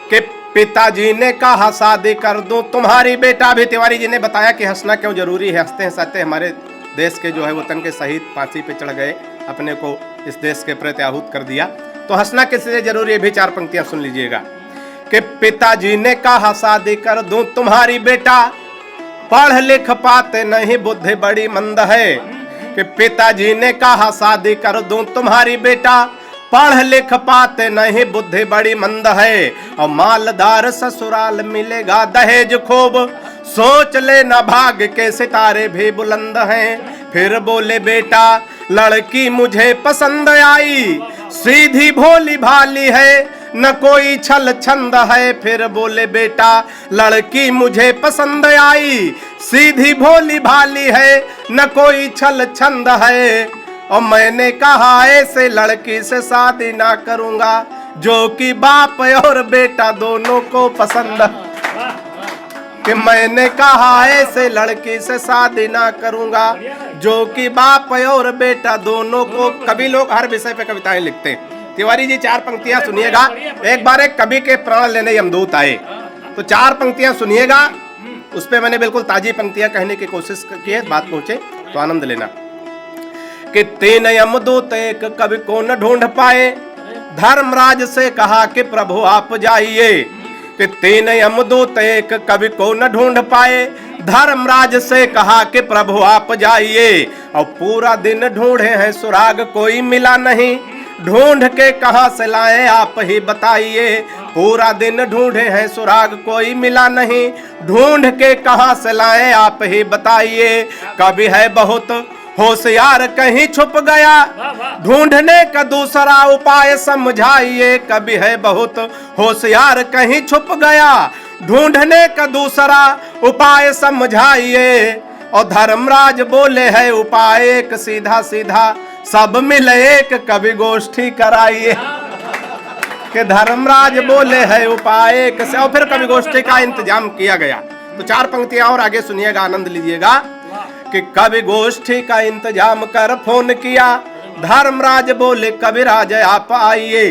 Speaker 5: कि पिताजी ने कहा शादी कर दूं तुम्हारी बेटा। भी तिवारी जी ने बताया कि हंसना क्यों जरूरी है। हंसते हंसाते हमारे देश के जो है वतन के शहीद फांसी पे चढ़ गए, अपने को इस देश के प्रति आहूत कर दिया। तो हंसना किस लिए जरूरी है भी 4 पंक्तियां सुन लीजिएगा। कि पिताजी ने कहा शादी कर दूं तुम्हारी बेटा, पढ़ लिख पाते नहीं बुद्धि बड़ी मंद है। कि पिताजी ने कहा शादी कर दूं तुम्हारी बेटा, पढ़ लिख पाते नहीं बुद्धि बड़ी मंद है। और मालदार ससुराल मिलेगा दहेज खूब, सोच लेना भाग्य के सितारे भी बुलंद हैं। फिर बोले बेटा लड़की मुझे पसंद आई, सीधी भोली भाली है न कोई छल छंद है। फिर बोले बेटा लड़की मुझे पसंद आई, सीधी भोली भाली है न कोई छल छंद है। और मैंने कहा ऐसे लड़की से शादी ना करूंगा, जो कि बाप और बेटा दोनों को पसंद। कि मैंने कहा ऐसे लड़की से शादी ना करूंगा, जो कि बाप और बेटा दोनों को। कवि लोग हर विषय पे कविताएं लिखते हैं। तिवारी जी 4 पंक्तियां सुनिएगा। एक बार एक कवि के प्राण लेने यमदूत आए, तो 4 पंक्तियां सुनिएगा। उस पर मैंने बिल्कुल ताजी पंक्तियां कहने की कोशिश की है, बात पहुंचे तो आनंद लेना। कि 3 यमदूत एक कवि को न ढूंढ पाए। धर्मराज से कहा कि प्रभु आप जाइए, कि 3 यमदूत एक कवि को न ढूंढ पाए। धर्मराज से कहा कि प्रभु आप जाइए, और पूरा दिन ढूंढे हैं सुराग कोई मिला नहीं। ढूंढ के कहां से लाए आप ही बताइए, पूरा दिन ढूंढे हैं सुराग कोई मिला नहीं। ढूंढ के कहां से लाए आप ही बताइए, कभी है बहुत होशियार कहीं छुप गया, ढूंढने का दूसरा उपाय समझाइए। कभी है बहुत होशियार कहीं छुप गया, ढूंढने का दूसरा उपाय समझाइए। और धर्मराज बोले है उपाय एक सीधा सीधा, सब मिल एक कवि गोष्ठी कराइए। कि धर्मराज बोले है उपाय एक से, और फिर कवि गोष्ठी का इंतजाम किया गया। तो 4 पंक्तियां और आगे सुनिएगा, आनंद लीजिएगा। कि कवि गोष्ठी का इंतजाम कर फोन किया, धर्मराज बोले कविराज आप आइए।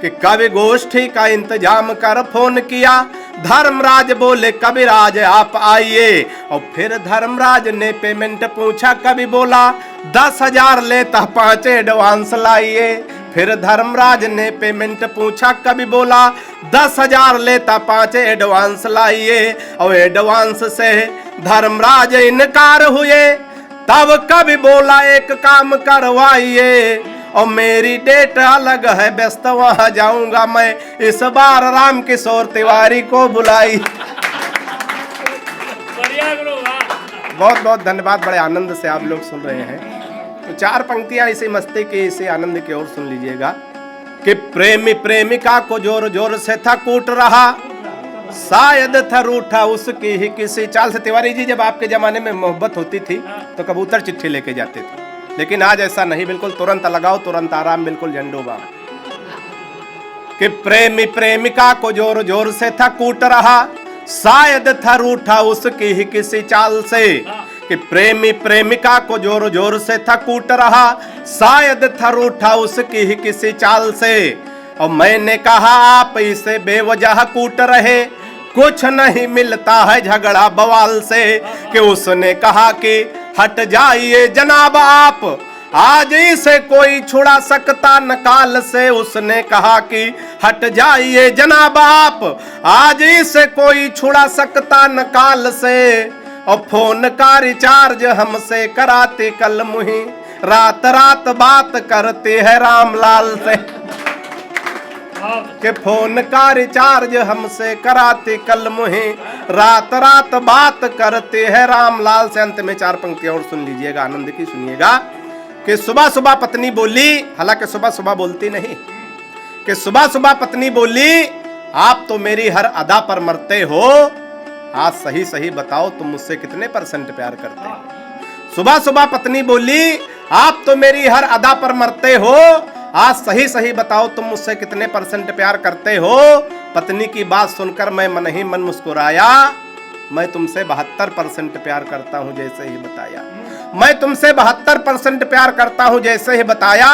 Speaker 5: कि कवि गोष्ठी का इंतजाम कर फोन किया, धर्मराज बोले कविराज आप आइए। और फिर धर्मराज ने पेमेंट पूछा, कवि बोला 10,000 लेता 5 एडवांस लाइए। फिर धर्मराज ने पेमेंट पूछा, कवि बोला 10,000 लेता 5 एडवांस लाइए। और एडवांस से धर्मराज इनकार हुए, तब कवि बोला एक काम करवाइए। और मेरी डेट अलग है, व्यस्त वहां जाऊंगा मैं, इस बार राम किशोर तिवारी को बुलाई। बहुत बहुत धन्यवाद, बड़े आनंद से आप लोग सुन रहे हैं। तो 4 पंक्तियां इसी मस्ती के, इसी आनंद की ओर सुन लीजिएगा। कि प्रेमी प्रेमिका को जोर जोर से था कूट रहा, शायद था रूठा उसकी ही किसी चाल से। तिवारी जी, जब आपके जमाने में मोहब्बत होती थी तो कबूतर चिट्ठी लेके जाते थे, लेकिन आज ऐसा नहीं, बिल्कुल तुरंत लगाओ तुरंत आराम, बिल्कुल झंडोबा। कि प्रेमी प्रेमिका को जोर जोर से था कूट रहा, शायद था रूठा उसकी ही किसी चाल से। कि प्रेमी प्रेमिका को जोर जोर से था कूट रहा, शायद था रूठा उसकी ही किसी चाल से। और मैंने कहा आप इसे बेवजह कूट रहे, कुछ नहीं मिलता है झगड़ा बवाल से। कि उसने कहा कि हट जाइए जनाब आप, आज इसे कोई छुड़ा सकता नकाल से। उसने कहा कि हट जाइए जनाब आप, आज इसे कोई छुड़ा सकता नकाल से। और फोन का रिचार्ज हमसे कराते कल मुही, रात रात बात करते हैं रामलाल से। के फोन का रिचार्ज हमसे कराते कल मुहे, रात रात बात करते हैं रामलाल से। अंत में 4 पंक्तियां और सुन लीजिएगा, आनंद की सुनिएगा। कि सुबह सुबह पत्नी बोली, हालांकि सुबह सुबह बोलती नहीं, कि सुबह सुबह पत्नी बोली आप तो मेरी हर अदा पर मरते हो, आज सही सही बताओ तुम मुझसे कितने % प्यार करते हो। सुबह सुबह पत्नी बोली आप तो मेरी हर अदा पर मरते हो, आज सही सही बताओ तुम मुझसे कितने % प्यार करते हो। पत्नी की बात सुनकर मैं मन ही मन मुस्कुराया, मैं तुमसे 72% प्यार करता हूं जैसे ही बताया। मैं तुमसे 72% प्यार करता हूं जैसे ही बताया।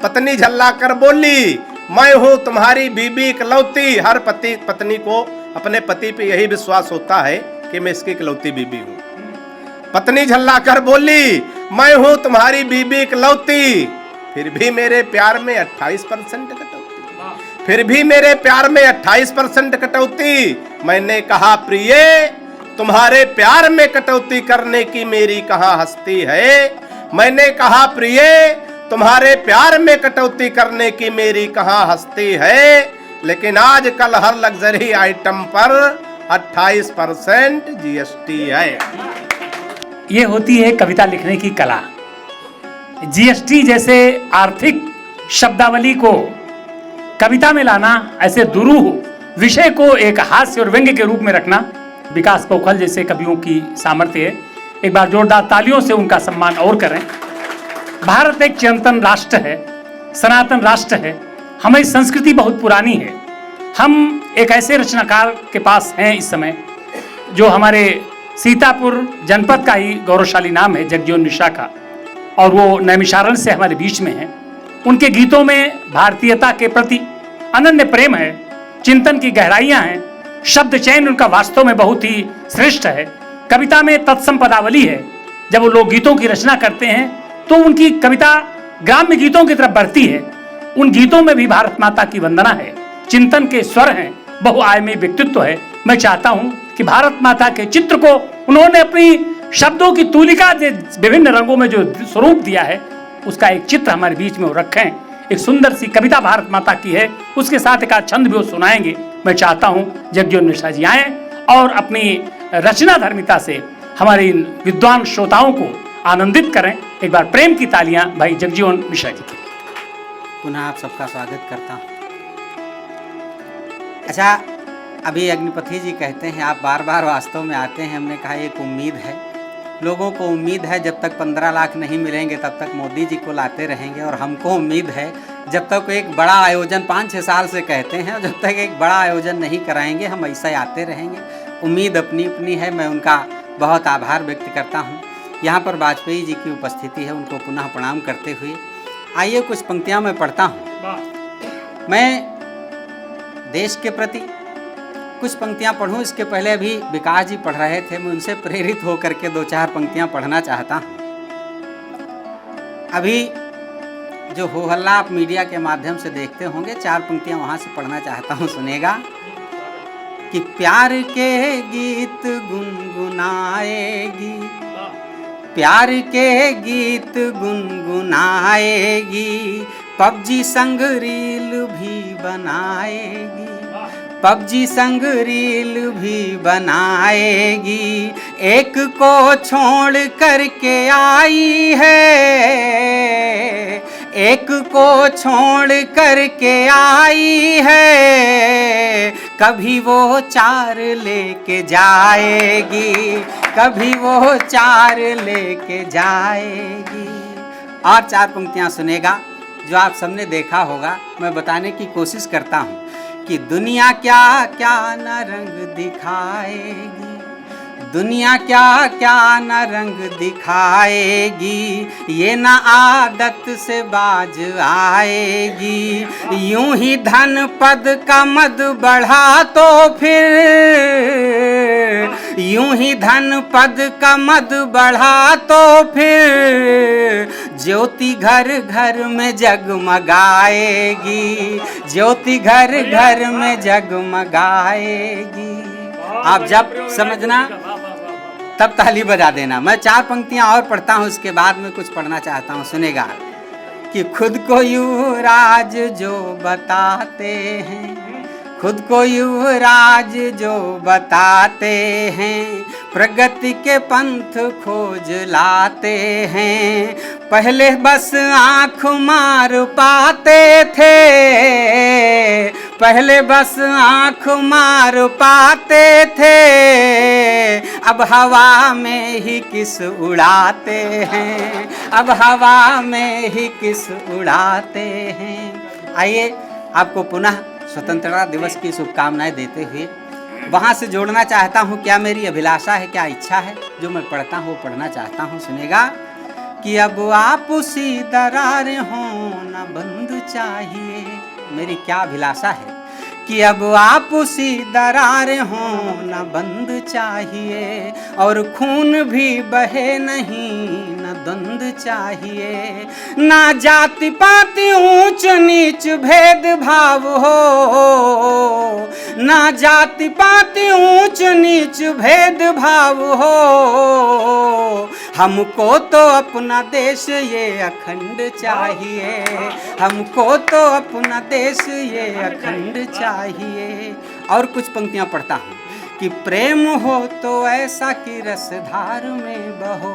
Speaker 5: पत्नी झल्ला कर बोली मैं हूं तुम्हारी बीबी इकलौती। हर पत्नी को अपने पति पे यही विश्वास होता है कि मैं इसकी इकलौती बीबी हूं। पत्नी झल्ला कर बोली मैं हूं तुम्हारी बीबी इकलौती, फिर भी मेरे प्यार में 28% कटौती, फिर भी मेरे प्यार में 28% कटौती। मैंने कहा प्रिय तुम्हारे प्यार में कटौती करने की मेरी कहां हस्ती है। मैंने कहा प्रिय तुम्हारे प्यार में कटौती करने की मेरी कहां हस्ती है। लेकिन आजकल हर लग्जरी आइटम पर 28% GST है।
Speaker 2: ये होती है कविता लिखने की कला। GST जैसे आर्थिक शब्दावली को कविता में लाना, ऐसे दुरूह विषय को एक हास्य और व्यंग्य के रूप में रखना, विकास पोखल जैसे कवियों की सामर्थ्य है। एक बार जोरदार तालियों से उनका सम्मान और करें। भारत एक चिरंतन राष्ट्र है, सनातन राष्ट्र है, हमारी संस्कृति बहुत पुरानी है। हम एक ऐसे रचनाकार के पास हैं इस समय जो हमारे सीतापुर जनपद का ही गौरवशाली नाम है, जगजीवन मिश्रा का, और वो नैमिषारण्य से हमारे बीच में हैं। उनके गीतों में भारतीयता के प्रति अनन्य प्रेम है, चिंतन की गहराइयां हैं, शब्द चयन उनका वास्तव में बहुत ही श्रेष्ठ है। कविता में तत्सम पदावली है। जब वो लोग गीतों की रचना करते हैं तो उनकी कविता ग्राम्य गीतों की तरफ बढ़ती है। उन गीतों में भी भारत माता की वंदना है, चिंतन के स्वर हैं, बहुआयामी व्यक्तित्व है। मैं चाहता हूं कि भारत माता के चित्र को उन्होंने अपनी शब्दों की तूलिका से विभिन्न रंगों में जो स्वरूप दिया है, उसका एक चित्र हमारे बीच में वो रखें। एक सुंदर सी कविता भारत माता की है, उसके साथ एक आध छंद भी वो सुनाएंगे। मैं चाहता हूं जगजीवन मिश्रा जी आए और अपनी रचना धर्मिता से हमारे इन विद्वान श्रोताओं को आनंदित करें। एक बार प्रेम की तालियां भाई जगजीवन मिश्रा जी की।
Speaker 3: पुनः आप सबका स्वागत करता हूँ। अच्छा, अभी अग्निपति जी कहते हैं आप बार बार वास्तव में आते हैं। हमने कहा एक उम्मीद है, लोगों को उम्मीद है जब तक 15 लाख नहीं मिलेंगे तब तक मोदी जी को लाते रहेंगे, और हमको उम्मीद है जब तक एक बड़ा आयोजन 5-6 साल से कहते हैं, जब तक एक बड़ा आयोजन नहीं कराएंगे हम ऐसा ही आते रहेंगे। उम्मीद अपनी अपनी है, मैं उनका बहुत आभार व्यक्त करता हूँ। यहाँ पर वाजपेयी जी की उपस्थिति है, उनको पुनः प्रणाम करते हुए आइए कुछ पंक्तियाँ मैं पढ़ता हूँ। मैं देश के प्रति कुछ पंक्तियाँ पढ़ूँ, इसके पहले अभी विकास जी पढ़ रहे थे, मैं उनसे प्रेरित होकर के 2-4 पंक्तियाँ पढ़ना चाहता हूँ। अभी जो हो हल्ला आप मीडिया के माध्यम से देखते होंगे, 4 पंक्तियाँ वहाँ से पढ़ना चाहता हूँ, सुनेगा। कि प्यार के गीत गुनगुनाएगी, प्यार के गीत गुनगुनाएगी, पबजी संग रील भी बनाएगी, पबजी संग रील भी बनाएगी। एक को छोड़ करके आई है, एक को छोड़ करके आई है, कभी वो 4 लेके जाएगी, कभी वो 4 लेके जाएगी। और 4 पंक्तियाँ सुनेगा जो आप सबने देखा होगा। मैं बताने की कोशिश करता हूँ कि दुनिया क्या क्या न रंग दिखाएगी, दुनिया क्या क्या न रंग दिखाएगी, ये न आदत से बाज आएगी। यूं ही धन पद का मद बढ़ा तो फिर, यूं ही धन पद का मद बढ़ा तो फिर, ज्योति घर घर में जगमगाएगी, ज्योति घर घर में जगमगाएगी। आप जब समझना तब ताली बजा देना। मैं 4 पंक्तियां और पढ़ता हूं, उसके बाद में कुछ पढ़ना चाहता हूं, सुनेगा। कि खुद को युवराज जो बताते हैं, खुद को युवराज जो बताते हैं, प्रगति के पंथ खोज लाते हैं। पहले बस आँख मार पाते थे, पहले बस आँख मार पाते थे, अब हवा में ही किस उड़ाते हैं, अब हवा में ही किस उड़ाते हैं। आइए आपको पुनः स्वतंत्रता दिवस की शुभकामनाएं देते हुए वहाँ से जोड़ना चाहता हूँ। क्या मेरी अभिलाषा है, क्या इच्छा है, जो मैं पढ़ता हूँ पढ़ना चाहता हूँ, सुनेगा। कि अब आप उसी दरार हों न बंद चाहिए, मेरी क्या अभिलाषा है कि अब आप उसी दरार हों न बंद चाहिए, और खून भी बहे नहीं न द्वंद चाहिए। ना जाति पाति ऊंच नीच भेदभाव हो, ना जाति पाति ऊंच नीच भेदभाव हो, हमको तो अपना देश ये अखंड चाहिए, हमको तो अपना देश ये अखंड चाहिए। और कुछ पंक्तियां पढ़ता हूँ। कि प्रेम हो तो ऐसा कि रसधार में बहो,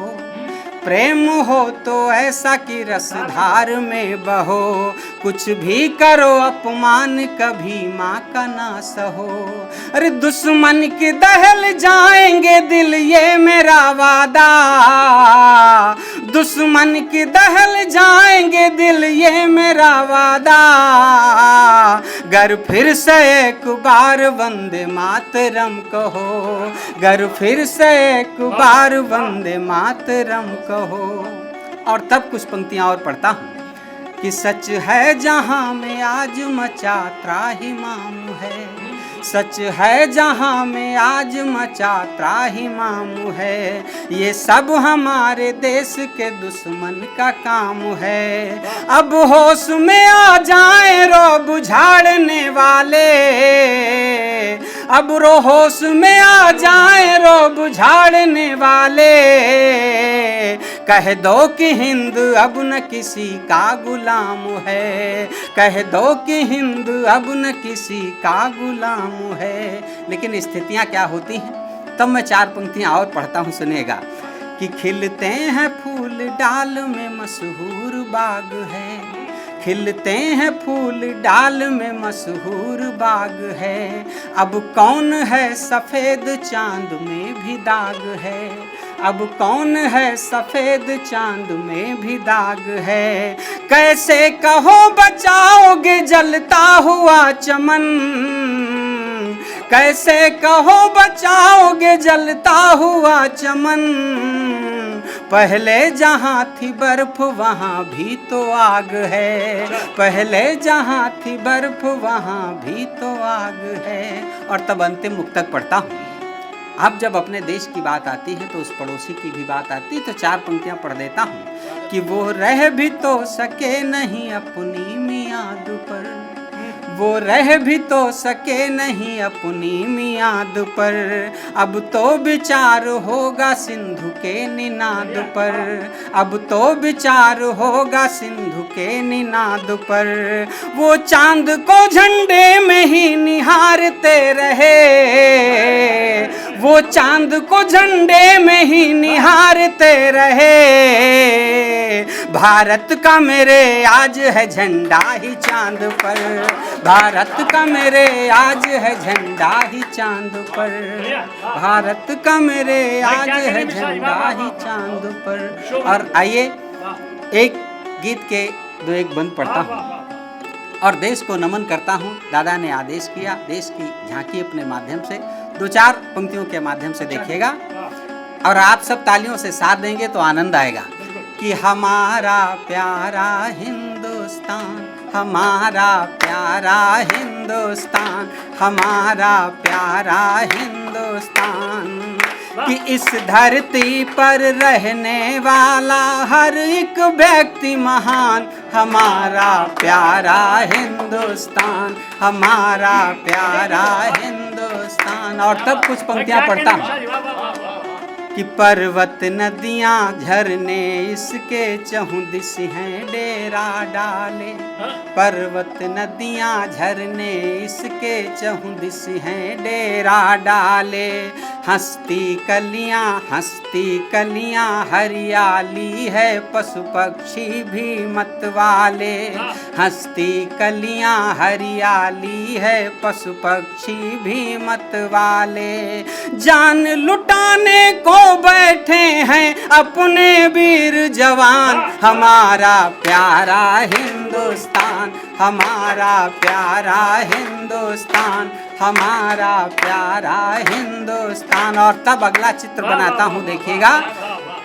Speaker 3: प्रेम हो तो ऐसा कि रसधार में बहो, कुछ भी करो अपमान कभी माँ का ना सहो। अरे दुश्मन की दहल जाएंगे दिल ये मेरा वादा, दुश्मन की दहल जाएंगे दिल ये मेरा वादा। गर फिर से एक बार वंदे मातरम कहो, गर फिर से एक बार वंदे मातरम कहो। और तब कुछ पंक्तियां और पढ़ता हूँ। कि सच है जहाँ में आज मचा त्राहिमाम है, सच है जहाँ में आज मचा त्राहिमाम है, ये सब हमारे देश के दुश्मन का काम है। अब होश में आ जाए रोब झाड़ने वाले, अब होश में आ जाए रोब झाड़ने वाले, कह दो कि हिंद अब न किसी का गुलाम है, कह दो कि हिंद अब न किसी का गुलाम है। लेकिन स्थितियाँ क्या होती हैं, तब मैं 4 पंक्तियाँ और पढ़ता हूँ, सुनेगा कि खिलते हैं फूल डाल में मशहूर बाग है, खिलते हैं फूल डाल में मशहूर बाग है, अब कौन है सफ़ेद चांद में भी दाग है, अब कौन है सफ़ेद चांद में भी दाग है। कैसे कहो बचाओगे जलता हुआ चमन, कैसे कहो बचाओगे जलता हुआ चमन, पहले जहाँ थी बर्फ वहाँ भी तो आग है, पहले जहाँ थी बर्फ वहाँ भी तो आग है। और तब अंतिम मुक्तक पढ़ता हूँ। अब जब अपने देश की बात आती है तो उस पड़ोसी की भी बात आती है, तो 4 पंक्तियाँ पढ़ देता हूँ कि वो रह भी तो सके नहीं अपनी मियाद पर, वो रह भी तो सके नहीं अपनी मियाद पर, अब तो विचार होगा सिंधु के निनाद पर, अब तो विचार होगा सिंधु के निनाद पर। वो चांद को झंडे में ही निहारते रहे, वो चांद को झंडे में ही निहारते रहे, भारत का मेरे आज है झंडा ही चांद पर, भारत का मेरे आज है झंडा ही चांद पर, भारत का मेरे आज है झंडा ही चांद पर। और आइए एक गीत के 2-1 बंद पढ़ता हूँ और देश को नमन करता हूँ। दादा ने आदेश किया, देश की झांकी अपने माध्यम से 2-4 पंक्तियों के माध्यम से देखिएगा और आप सब तालियों से साथ देंगे तो आनंद आएगा कि हमारा प्यारा हिंदुस्तान, हमारा प्यारा हिंदुस्तान, हमारा प्यारा हिंदुस्तान, कि इस धरती पर रहने वाला हर एक व्यक्ति महान, हमारा प्यारा हिंदुस्तान, हमारा प्यारा हिंदुस्तान। और तब कुछ पंक्तियाँ पढ़ता हूँ कि पर्वत नदियाँ झरने इसके चहुँ दिस हैं डेरा डाले, पर्वत नदियाँ झरने इसके चहुँ दिस हैं डेरा डाले, हंसती कलियाँ हरियाली है पशु पक्षी भी मतवाले, हंसती कलियाँ हरियाली है पशु पक्षी भी मतवाले, जान लुटाने को बैठे हैं अपने वीर जवान, हमारा प्यारा हिंदुस्तान, हमारा प्यारा हिंदुस्तान, हमारा प्यारा हिंदुस्तान। और तब अगला चित्र बनाता हूँ, देखिएगा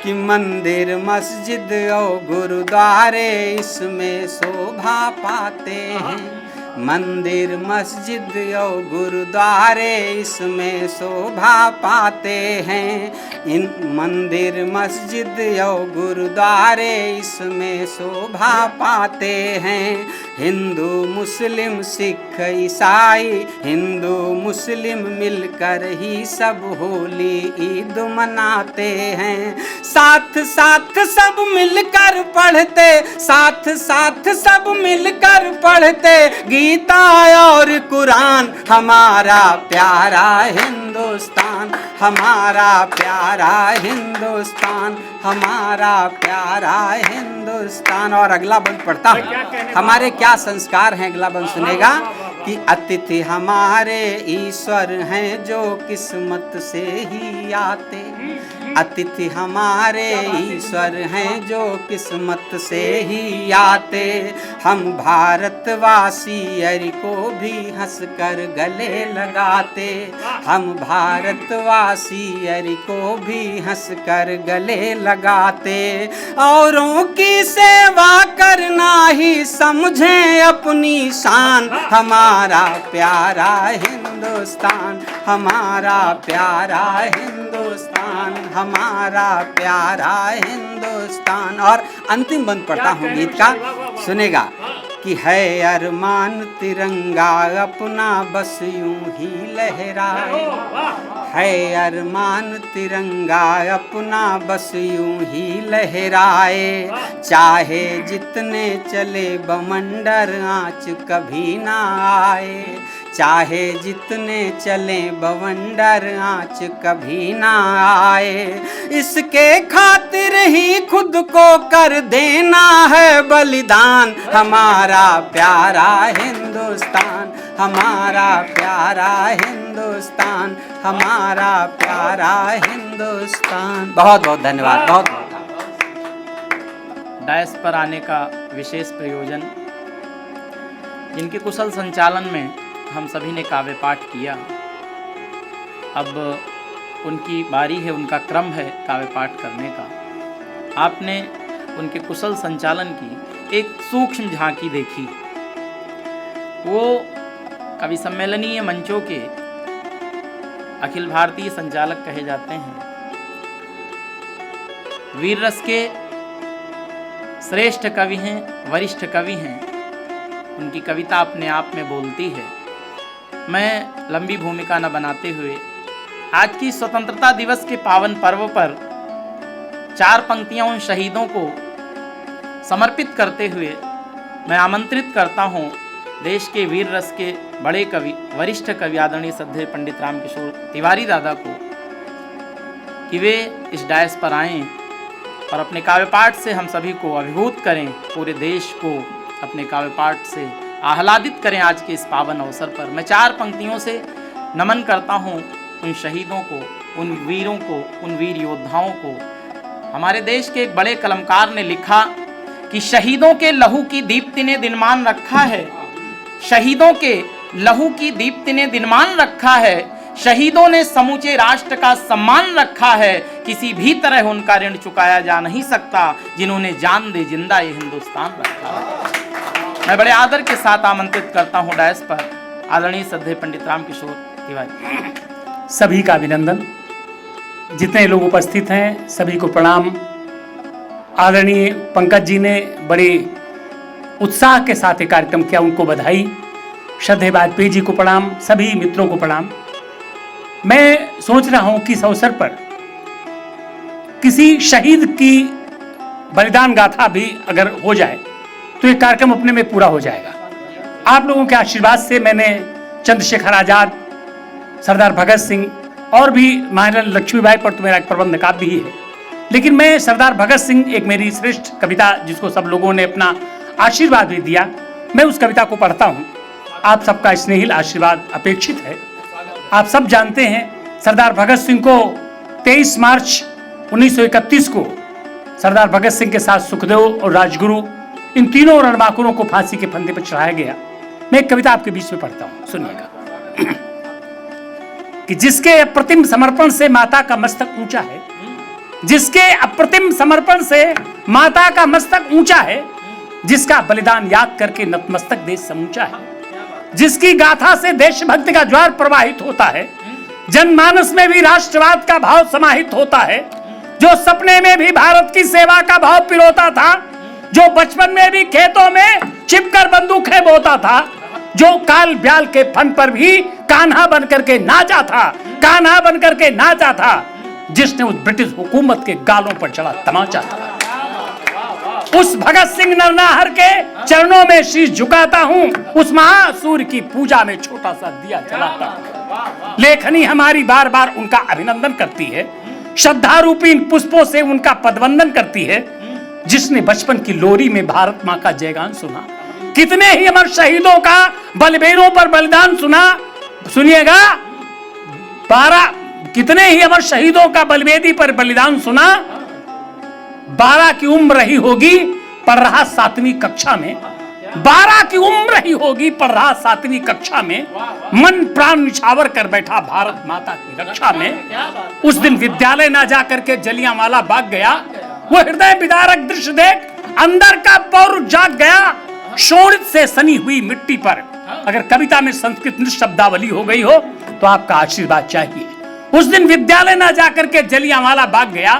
Speaker 3: कि मंदिर मस्जिद और गुरुद्वारे इसमें शोभा पाते हैं, मंदिर मस्जिद और गुरुद्वारे इसमें शोभा पाते हैं, इन मंदिर मस्जिद और गुरुद्वारे इसमें शोभा पाते हैं, हिंदू मुस्लिम सिख ईसाई हिंदू मुस्लिम मिलकर ही सब होली ईद मनाते हैं, साथ साथ सब मिलकर पढ़ते, साथ साथ सब मिलकर पढ़ते गीता और कुरान, हमारा प्यारा हिंदुस्तान, हमारा प्यारा हिंदुस्तान, हमारा प्यारा हिंदुस्तान। और अगला बंद पढ़ता हूँ, हमारे क्या संस्कार हैं, अगला बंद सुनेगा कि अतिथि हमारे ईश्वर हैं जो किस्मत से ही आते, अतिथि हमारे ईश्वर हैं जो किस्मत से ही आते, हम भारतवासी अरि को भी हंसकर गले लगाते, हम भारतवासी अरि को भी हंसकर गले लगाते, औरों की सेवा करना ही समझें अपनी शान, हमारा प्यारा हिंदुस्तान, हिंदुस्तान, हमारा प्यारा हिंदुस्तान, हमारा प्यारा हिंदुस्तान। और अंतिम बंद पढ़ता हूँ गीत का, सुनेगा कि है अरमान तिरंगा अपना बस यूं ही लहराए, है अरमान तिरंगा अपना बस यूं ही लहराए, चाहे जितने चले बवंडर आँच कभी ना आए, चाहे जितने चले बवंडर आँच कभी ना आए, इसके खातिर ही खुद को कर देना है बलिदान, हमारा प्यारा हिंदुस्तान, हमारा प्यारा हिंदुस्तान, हमारा प्यारा हिंदुस्तान। बहुत बहुत धन्यवाद, बहुत बहुत।
Speaker 4: डायस पर आने का विशेष प्रयोजन, जिनके कुशल संचालन में हम सभी ने काव्य पाठ किया, अब उनकी बारी है, उनका क्रम है काव्य पाठ करने का। आपने उनके कुशल संचालन की एक सूक्ष्म झांकी देखी। वो कवि सम्मेलनीय मंचों के अखिल भारतीय संचालक कहे जाते हैं, वीर रस के श्रेष्ठ कवि हैं, वरिष्ठ कवि हैं। उनकी कविता अपने आप में बोलती है। मैं लंबी भूमिका न बनाते हुए आज की स्वतंत्रता दिवस के पावन पर्व पर 4 पंक्तियां उन शहीदों को समर्पित करते हुए मैं आमंत्रित करता हूं देश के वीर रस के बड़े कवि, वरिष्ठ कवि आदरणीय श्रद्धेय पंडित रामकिशोर तिवारी दादा को कि वे इस डायस पर आएं और अपने काव्य पाठ से हम सभी को अभिभूत करें, पूरे देश को अपने काव्य पाठ से आह्लादित करें। आज के इस पावन अवसर पर मैं 4 पंक्तियों से नमन करता हूं उन शहीदों को, उन वीरों को, उन वीर योद्धाओं को। हमारे देश के एक बड़े कलमकार ने लिखा कि शहीदों के लहू की दीप्ति ने दिनमान रखा है, शहीदों के लहू की दीप्ति ने दिनमान रखा है, शहीदों ने समूचे राष्ट्र का सम्मान रखा है, किसी भी तरह उनका ऋण चुकाया जा नहीं सकता, जिन्होंने जान दे जिंदा ये हिंदुस्तान रखा है। मैं बड़े आदर के साथ आमंत्रित करता हूं डायस पर आदरणीय श्रद्धेय पंडित रामकिशोर तिवारी।
Speaker 2: सभी का अभिनंदन, जितने लोग उपस्थित हैं सभी को प्रणाम। आदरणीय पंकज जी ने बड़े उत्साह के साथ ये कार्यक्रम किया, उनको बधाई। श्रद्धेय वाजपेयी जी को प्रणाम, सभी मित्रों को प्रणाम। मैं सोच रहा हूं कि इस अवसर पर किसी शहीद की बलिदान गाथा भी अगर हो जाए तो ये कार्यक्रम अपने में पूरा हो जाएगा। आप लोगों के आशीर्वाद से मैंने चंद्रशेखर आजाद, सरदार भगत सिंह और भी महारानी लक्ष्मीबाई पर तो मेरा एक प्रबंध काव्य भी है, लेकिन मैं सरदार भगत सिंह, एक मेरी श्रेष्ठ कविता जिसको सब लोगों ने अपना आशीर्वाद भी दिया, मैं उस कविता को पढ़ता हूँ। आप सबका स्नेहिल आशीर्वाद अपेक्षित है। आप सब जानते हैं सरदार भगत सिंह को 23 मार्च 1931 को सरदार भगत सिंह के साथ सुखदेव और राजगुरु, इन तीनों रणबांकुरों को फांसी के फंदे पर चढ़ाया गया। मैं एक कविता आपके बीच में पढ़ता हूं, सुनिएगा। कि जिसके अप्रतिम समर्पण से माता का मस्तक ऊंचा है, जिसके अप्रतिम समर्पण से माता का मस्तक ऊंचा है, जिसका बलिदान याद करके नतमस्तक देश समूचा है, जिसकी गाथा से देशभक्ति का ज्वार प्रवाहित होता है, जनमानस में भी राष्ट्रवाद का भाव समाहित होता है, जो सपने में भी भारत की सेवा का भाव पिरोता था, जो बचपन में भी खेतों में छिपकर बंदूकें बोता था, जो काल ब्याल के फन पर भी कान्हा बनकर के नाचा था, कान्हा बनकर के नाचा था, जिसने उस ब्रिटिश हुकूमत के गालों पर चढ़ा तमाचा था। उस भगत सिंह नरनाहर के चरणों में शीश झुकाता हूं, उस महासूर की पूजा में छोटा सा दिया जलाता हूं। लेखनी हमारी बार बार उनका अभिनंदन करती है, श्रद्धा रूपी इन पुष्पों से उनका पदवंदन करती है, जिसने बचपन की लोरी में भारत मां का जयगान सुना। कितने ही अमर शहीदों का बलबीरों पर बलिदान सुना, सुनिएगा, 12 कितने ही अमर शहीदों का बलवेदी पर बलिदान सुना। 12 की उम्र रही होगी पढ़ रहा 7वीं कक्षा में, 12 की उम्र रही होगी पढ़ रहा 7वीं कक्षा में, मन प्राण निछावर कर बैठा भारत माता की रक्षा में। उस दिन विद्यालय ना जा करके जलियांवाला बाग गया, वो हृदय विदारक दृश्य देख अंदर का पौरुष जाग गया। शोणित से सनी हुई मिट्टी पर अगर कविता में संस्कृत शब्दावली हो गई हो तो आपका आशीर्वाद चाहिए। उस दिन विद्यालय ना जाकर के जलियांवाला बाग गया,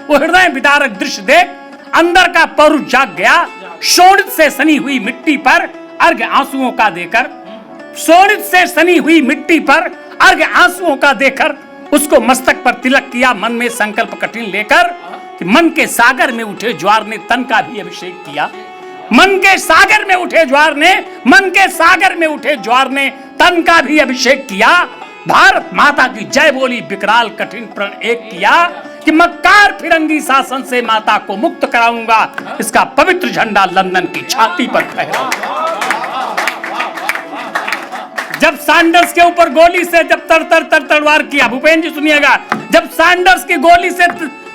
Speaker 2: वो हृदय विदारक दृश्य देख अंदर का पौरुष जाग गया। शोणित से सनी हुई मिट्टी पर अर्घ्य आंसुओं का देकर, शोणित से सनी हुई मिट्टी पर अर्घ्य आंसुओं का देकर उसको मस्तक पर तिलक किया, मन में संकल्प कठिन लेकर कि मन के सागर में उठे ज्वार ने तन का भी अभिषेक किया। मन के सागर में उठे ज्वार ने, मन के सागर में उठे ज्वार ने तन का भी अभिषेक किया। भारत माता की जय बोली, विकराल कठिन प्रण एक किया कि मक्कार फिरंगी शासन से माता को मुक्त कराऊंगा, इसका पवित्र झंडा लंदन की छाती पर फहराऊंगा। जब सैंडर्स के ऊपर गोली से जब तलवार किया, भूपेन जी सुनिएगा, जब सैंडर्स की गोली से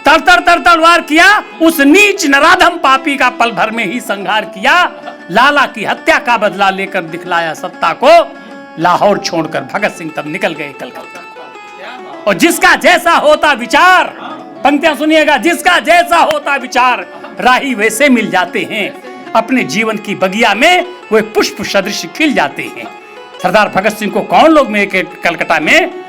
Speaker 2: तलवार किया, उस नीच नराधम पापी का पल भर में ही संहार किया। लाला की हत्या का बदला लेकर दिखलाया सत्ता को, लाहौर छोड़कर भगत सिंह तब निकल गए कलकत्ता। और जिसका जैसा होता विचार, पंक्तियां सुनिएगा, जिसका जैसा होता विचार राही वैसे मिल जाते हैं, अपने जीवन की बगिया में वे पुष्प सदृश खिल जाते हैं। सरदार भगत सिंह को कौन लोग में कलकत्ता में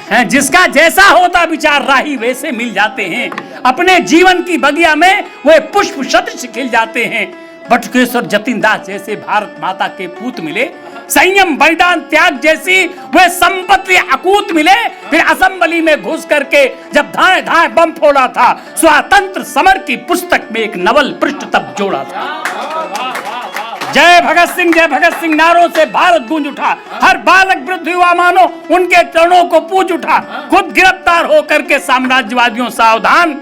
Speaker 2: हैं, जिसका जैसा होता विचार राही वैसे मिल जाते हैं, अपने जीवन की बगिया में वे पुष्प सदृश खिल जाते हैं। बटुकेश्वर जतिन दास जैसे भारत माता के पूत मिले, संयम बलिदान त्याग जैसी वे संपत्ति अकूत मिले। फिर असेंबली में घुस करके जब धाए धाए बम फोड़ा था, स्वतंत्र समर की पुस्तक में एक नवल पृष्ठ तब जोड़ा था। जय भगत सिंह नारों से भारत गूंज उठा, हर बालक वृद्ध युवा मानो उनके चरणों को पूज उठा। खुद गिरफ्तार होकर के साम्राज्यवादियों सावधान,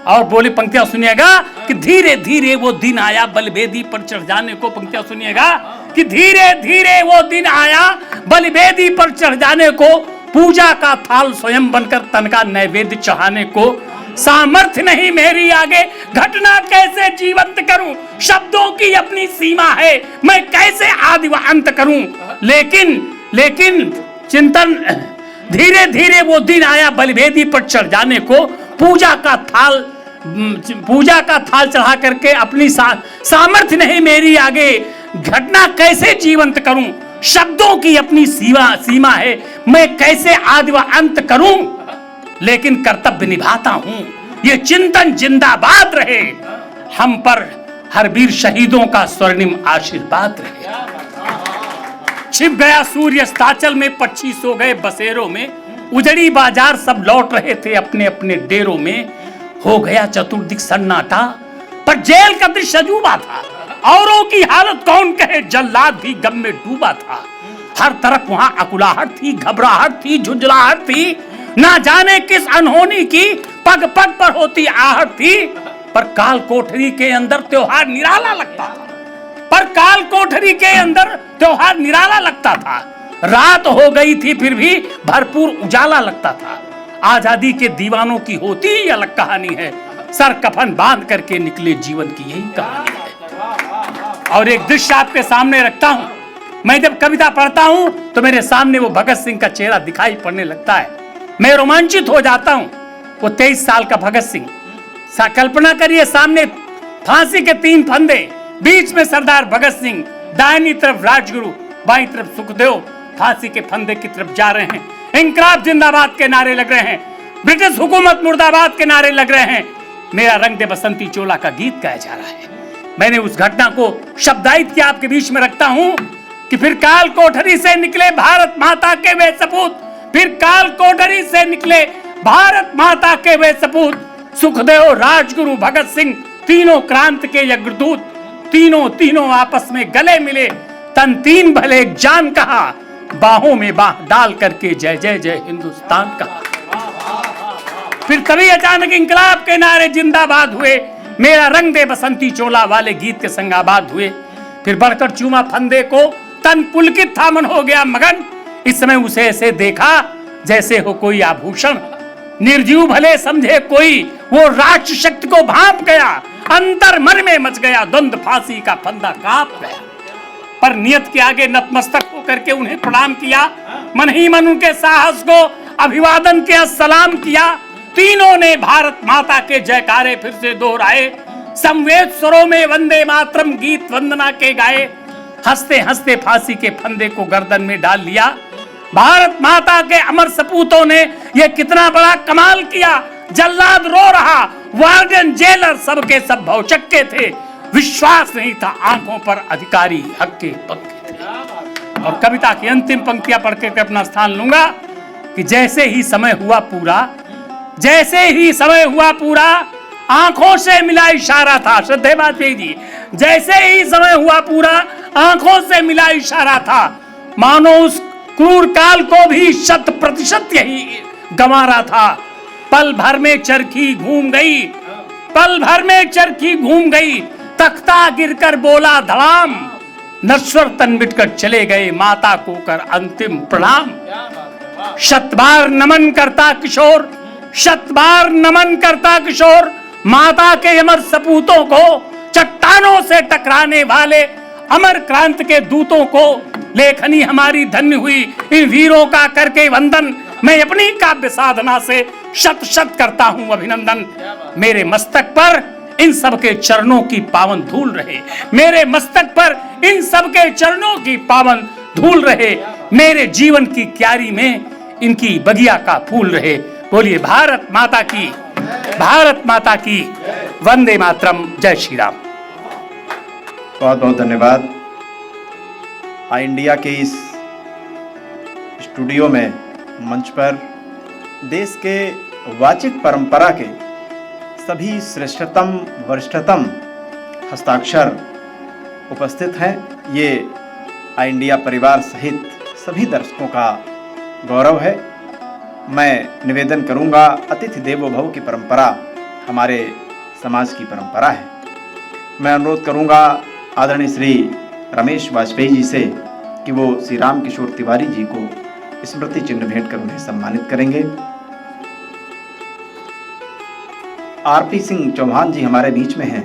Speaker 2: और बोली पंक्तियां सुनिएगा कि धीरे धीरे वो दिन आया बलिवेदी पर चढ़ जाने को। पंक्तियां सुनिएगा कि धीरे धीरे वो दिन आया बलिवेदी पर चढ़ जाने को, पूजा का थाल स्वयं बनकर तन का नैवेद्य चढ़ाने को। सामर्थ्य नहीं मेरी आगे, घटना कैसे जीवंत करूं, शब्दों की अपनी सीमा है, मैं कैसे आदि व अंत करूं। लेकिन चिंतन, धीरे धीरे वो दिन आया बलिवेदी पर चढ़ जाने को, पूजा का थाल चढ़ा करके अपनी सामर्थ्य नहीं मेरी आगे, घटना कैसे जीवंत करूं, शब्दों की अपनी सीमा है, मैं कैसे आदि व अंत करूं, लेकिन कर्तव्य निभाता हूं। ये चिंतन जिंदाबाद रहे, हम पर हर वीर शहीदों का स्वर्णिम आशीर्वाद रहे। छिप गया सूर्य अस्ताचल में, पक्षी सो गए बसेरों में, उजड़ी बाजार सब लौट रहे थे अपने अपने डेरों में। हो गया चतुर्दिक सन्नाटा, पर जेल का दृश्य अजूबा था, औरों की हालत कौन कहे, जल्लाद भी गम में डूबा था। हर तरफ वहां अकुलाहट थी, घबराहट थी, झुंझलाहट थी, ना जाने किस अनहोनी की पग पग पर होती आहट थी। पर काल कोठरी के अंदर त्योहार निराला लगता था, पर काल कोठरी के अंदर त्योहार निराला लगता था। रात हो गई थी फिर भी भरपूर उजाला लगता था। आजादी के दीवानों की होती ही अलग कहानी है, सर कफन बांध करके निकले जीवन की यही कहानी है। और एक दृश्य आपके सामने रखता हूं, मैं जब कविता पढ़ता हूं तो मेरे सामने वो भगत सिंह का चेहरा दिखाई पड़ने लगता है, मैं रोमांचित हो जाता हूं। वो 23 साल का भगत सिंह, कल्पना करिए, सामने फांसी के 3 फंदे, बीच में सरदार भगत सिंह, दाहिनी तरफ राजगुरु, बाईं तरफ सुखदेव फांसी के फंदे की तरफ जा रहे हैं। इंकलाब जिंदाबाद के नारे लग रहे हैं, ब्रिटिश हुकूमत मुर्दाबाद के नारे लग रहे हैं। मेरा रंग दे बसंती चोला का गीत गाया जा रहा है। मैंने उस घटना को शब्दायित किया, आपके बीच में रखता हूं कि फिर काल कोठरी से निकले भारत माता के वे सपूत, फिर काल कोठरी से निकले भारत माता के वे सपूत, सुखदेव, राजगुरु, भगत सिंह, तीनों क्रांति के अग्रदूत, तीनों आपस में गले मिले, तन तीन भले एक जान कहा, बाहों में बाह डाल करके जय जय जय हिंदुस्तान कहा। फिर तभी अचानक इंकलाब के नारे जिंदाबाद हुए, मेरा रंग दे बसंती चोला वाले गीत के संग आबाद हुए। फिर बढ़कर चूमा फंदे को, तन पुलकित था, मन हो गया मगन। इस समय उसे ऐसे देखा जैसे हो कोई आभूषण, निर्जीव भले समझे कोई, वो राष्ट्र शक्ति को भांप गया, अंतर मन में मच गया द्वंद, फांसी का फंदा कांप गया। पर नियत के आगे नतमस्तक होकर के उन्हें प्रणाम किया, मन ही मन उनके साहस को अभिवादन के सलाम किया। तीनों ने भारत माता के जयकारे फिर से दोहराए, संवेद स्वरों में वंदे मातरम गीत वंदना के गाए। हंसते हंसते फांसी के फंदे को गर्दन में डाल लिया। भारत माता के अमर सपूतों ने यह कितना बड़ा कमाल किया। जल्लाद रो रहा, वार्डन जेलर सबके सब भौचक्के थे, विश्वास नहीं था आंखों पर, अधिकारी हक्के पक्के थे। और कविता की अंतिम पंक्तियां पढ़ के अपना स्थान लूंगा कि जैसे ही समय हुआ पूरा, जैसे ही समय हुआ पूरा, आंखों से मिला इशारा था। श्रद्धेय वाजपेयी जी, जैसे ही समय हुआ पूरा, आंखों से मिला इशारा था, मानो उस क्रूर काल को भी 100% यही गंवारा था। पल भर में चरखी घूम गई, पल भर में चरखी घूम गई, तख्ता गिरकर बोला धड़ाम, नश्वर तन मिटकर चले गए, माता को कर अंतिम प्रणाम। शत बार नमन करता किशोर, शत बार नमन करता किशोर, माता के अमर सपूतों को, चट्टानों से टकराने वाले अमर क्रांति के दूतों को। लेखनी हमारी धन्य हुई इन वीरों का करके वंदन, मैं अपनी काव्य साधना से शत शत करता हूं अभिनंदन। मेरे मस्तक पर इन सबके चरणों की पावन धूल रहे, मेरे मस्तक पर इन सबके चरणों की पावन धूल रहे, मेरे जीवन की क्यारी में इनकी बगिया का फूल रहे। बोलिए भारत माता की, भारत माता की, वंदे मातरम, जय श्री राम।
Speaker 1: बहुत बहुत धन्यवाद। आई इंडिया के इस स्टूडियो में, मंच पर देश के वाचिक परंपरा के सभी श्रेष्ठतम वरिष्ठतम हस्ताक्षर उपस्थित हैं। ये आई इंडिया परिवार सहित सभी दर्शकों का गौरव है। मैं निवेदन करूंगा, अतिथि देवो भव की परंपरा हमारे समाज की परंपरा है। मैं अनुरोध करूंगा आदरणीय श्री रमेश वाजपेयी जी से कि वो श्री राम किशोर तिवारी जी को स्मृति चिन्ह भेंट कर उन्हें सम्मानित करेंगे। आरपी सिंह चौहान जी हमारे बीच में हैं।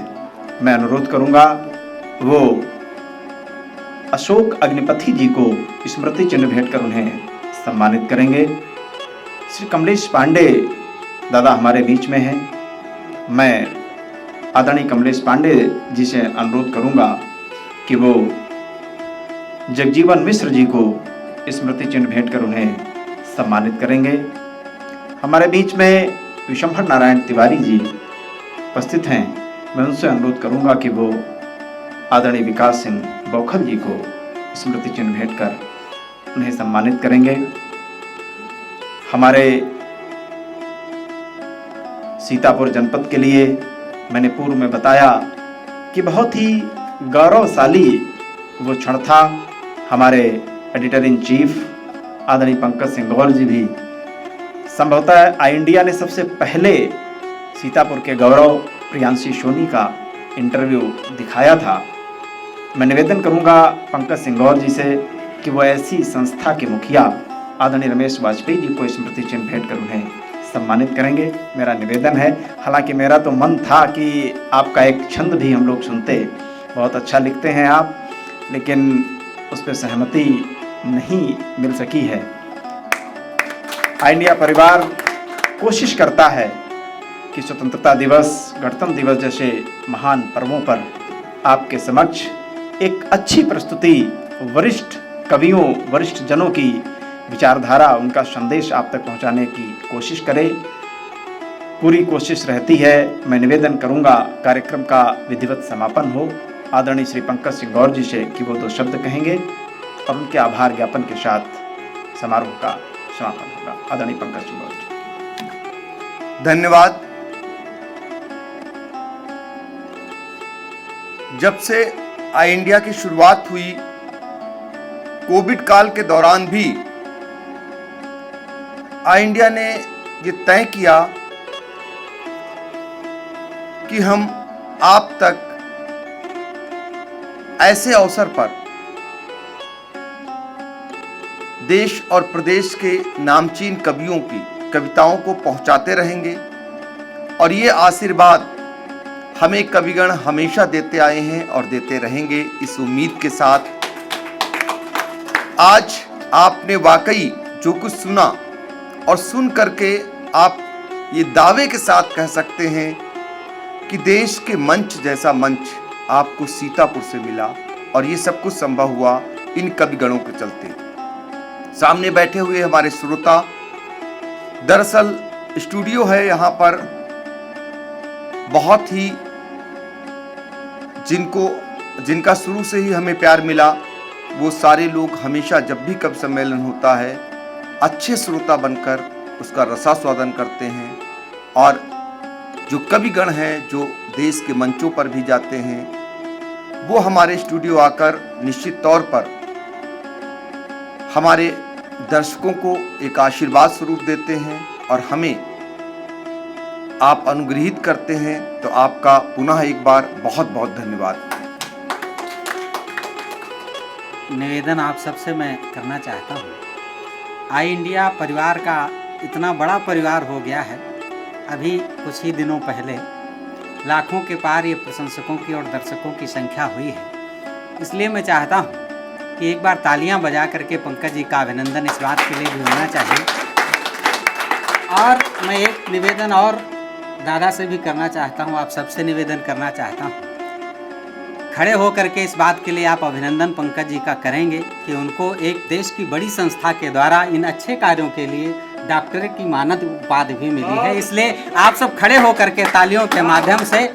Speaker 1: मैं अनुरोध करूंगा वो अशोक अग्निपति जी को स्मृति चिन्ह भेंट कर उन्हें सम्मानित करेंगे। श्री कमलेश पांडे दादा हमारे बीच में हैं। मैं आदरणीय कमलेश पांडे जी से अनुरोध करूंगा कि वो जगजीवन मिश्र जी को स्मृति चिन्ह भेंट कर उन्हें सम्मानित करेंगे। हमारे बीच में विशंभर नारायण तिवारी जी उपस्थित हैं। मैं उनसे अनुरोध करूंगा कि वो आदरणीय विकास सिंह बौखल जी को स्मृति चिन्ह भेंट कर उन्हें सम्मानित करेंगे। हमारे सीतापुर जनपद के लिए मैंने पूर्व में बताया कि बहुत ही गौरवशाली वो क्षण था। हमारे एडिटर इन चीफ आदरणीय पंकज सिंह गौर जी भी संभवतः आई इंडिया ने सबसे पहले सीतापुर के गौरव प्रियांशी सोनी का इंटरव्यू दिखाया था। मैं निवेदन करूंगा पंकज सिंह गौर जी से कि वो ऐसी संस्था के मुखिया आदरणीय रमेश वाजपेयी जी को स्मृति चिन्ह भेंट कर उन्हें सम्मानित करेंगे। मेरा निवेदन है, हालांकि मेरा तो मन था कि आपका एक छंद भी हम लोग सुनते, बहुत अच्छा लिखते हैं आप, लेकिन उस पर सहमति नहीं मिल सकी है। आई इंडिया परिवार कोशिश करता है कि स्वतंत्रता दिवस, गणतंत्र दिवस जैसे महान पर्वों पर आपके समक्ष एक अच्छी प्रस्तुति, वरिष्ठ कवियों, वरिष्ठ जनों की विचारधारा, उनका संदेश आप तक पहुंचाने की कोशिश करें। पूरी कोशिश रहती है। मैं निवेदन करूंगा कार्यक्रम का विधिवत समापन हो। आदरणीय श्री पंकज सिंह गौर जी से कि वो 2 शब्द कहेंगे और उनके आभार ज्ञापन के साथ समारोह का समापन होगा। आदरणीय पंकज सिंह गौर जी।
Speaker 6: धन्यवाद। जब से आई इंडिया की शुरुआत हुई, कोविड काल के दौरान भी आई इंडिया ने ये तय किया कि हम आप तक ऐसे अवसर पर देश और प्रदेश के नामचीन कवियों की कविताओं को पहुंचाते रहेंगे और ये आशीर्वाद हमें कविगण हमेशा देते आए हैं और देते रहेंगे। इस उम्मीद के साथ आज आपने वाकई जो कुछ सुना और सुन करके आप ये दावे के साथ कह सकते हैं कि देश के मंच जैसा मंच आपको सीतापुर से मिला और ये सब कुछ संभव हुआ इन कविगणों के चलते। सामने बैठे हुए हमारे श्रोता, दरअसल स्टूडियो है यहाँ पर, बहुत ही जिनका शुरू से ही हमें प्यार मिला, वो सारे लोग हमेशा जब भी कवि सम्मेलन होता है अच्छे श्रोता बनकर उसका रसास्वादन करते हैं। और जो कविगण हैं जो देश के मंचों पर भी जाते हैं, वो हमारे स्टूडियो आकर निश्चित तौर पर हमारे दर्शकों को एक आशीर्वाद स्वरूप देते हैं और हमें आप अनुग्रहित करते हैं। तो आपका पुनः एक बार बहुत बहुत धन्यवाद।
Speaker 3: निवेदन आप सबसे मैं करना चाहता हूँ, आई इंडिया परिवार का इतना बड़ा परिवार हो गया है। अभी कुछ ही दिनों पहले लाखों के पार ये प्रशंसकों की और दर्शकों की संख्या हुई है। इसलिए मैं चाहता हूँ कि एक बार तालियां बजा करके पंकज जी का अभिनंदन इस बात के लिए भी होना चाहिए। और मैं एक निवेदन और दादा से भी करना चाहता हूँ, आप सबसे निवेदन करना चाहता हूँ, खड़े होकर के इस बात के लिए आप अभिनंदन पंकज जी का करेंगे कि उनको एक देश की बड़ी संस्था के द्वारा इन अच्छे कार्यों के लिए डॉक्टरेट की मानद उपाधि भी मिली है। इसलिए आप सब खड़े होकर के तालियों के माध्यम से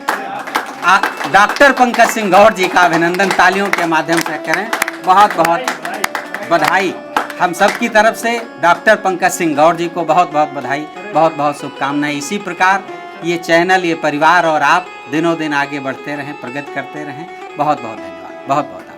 Speaker 3: डॉक्टर पंकज सिंह गौर जी का अभिनंदन तालियों के माध्यम से करें। बहुत बहुत बधाई हम सब की तरफ से डॉक्टर पंकज सिंह गौर जी को बहुत बहुत बधाई, बहुत बहुत शुभकामनाएं। इसी प्रकार ये चैनल, ये परिवार और आप दिनों दिन आगे बढ़ते रहें, प्रगति करते रहें। बहुत बहुत धन्यवाद, बहुत बहुत।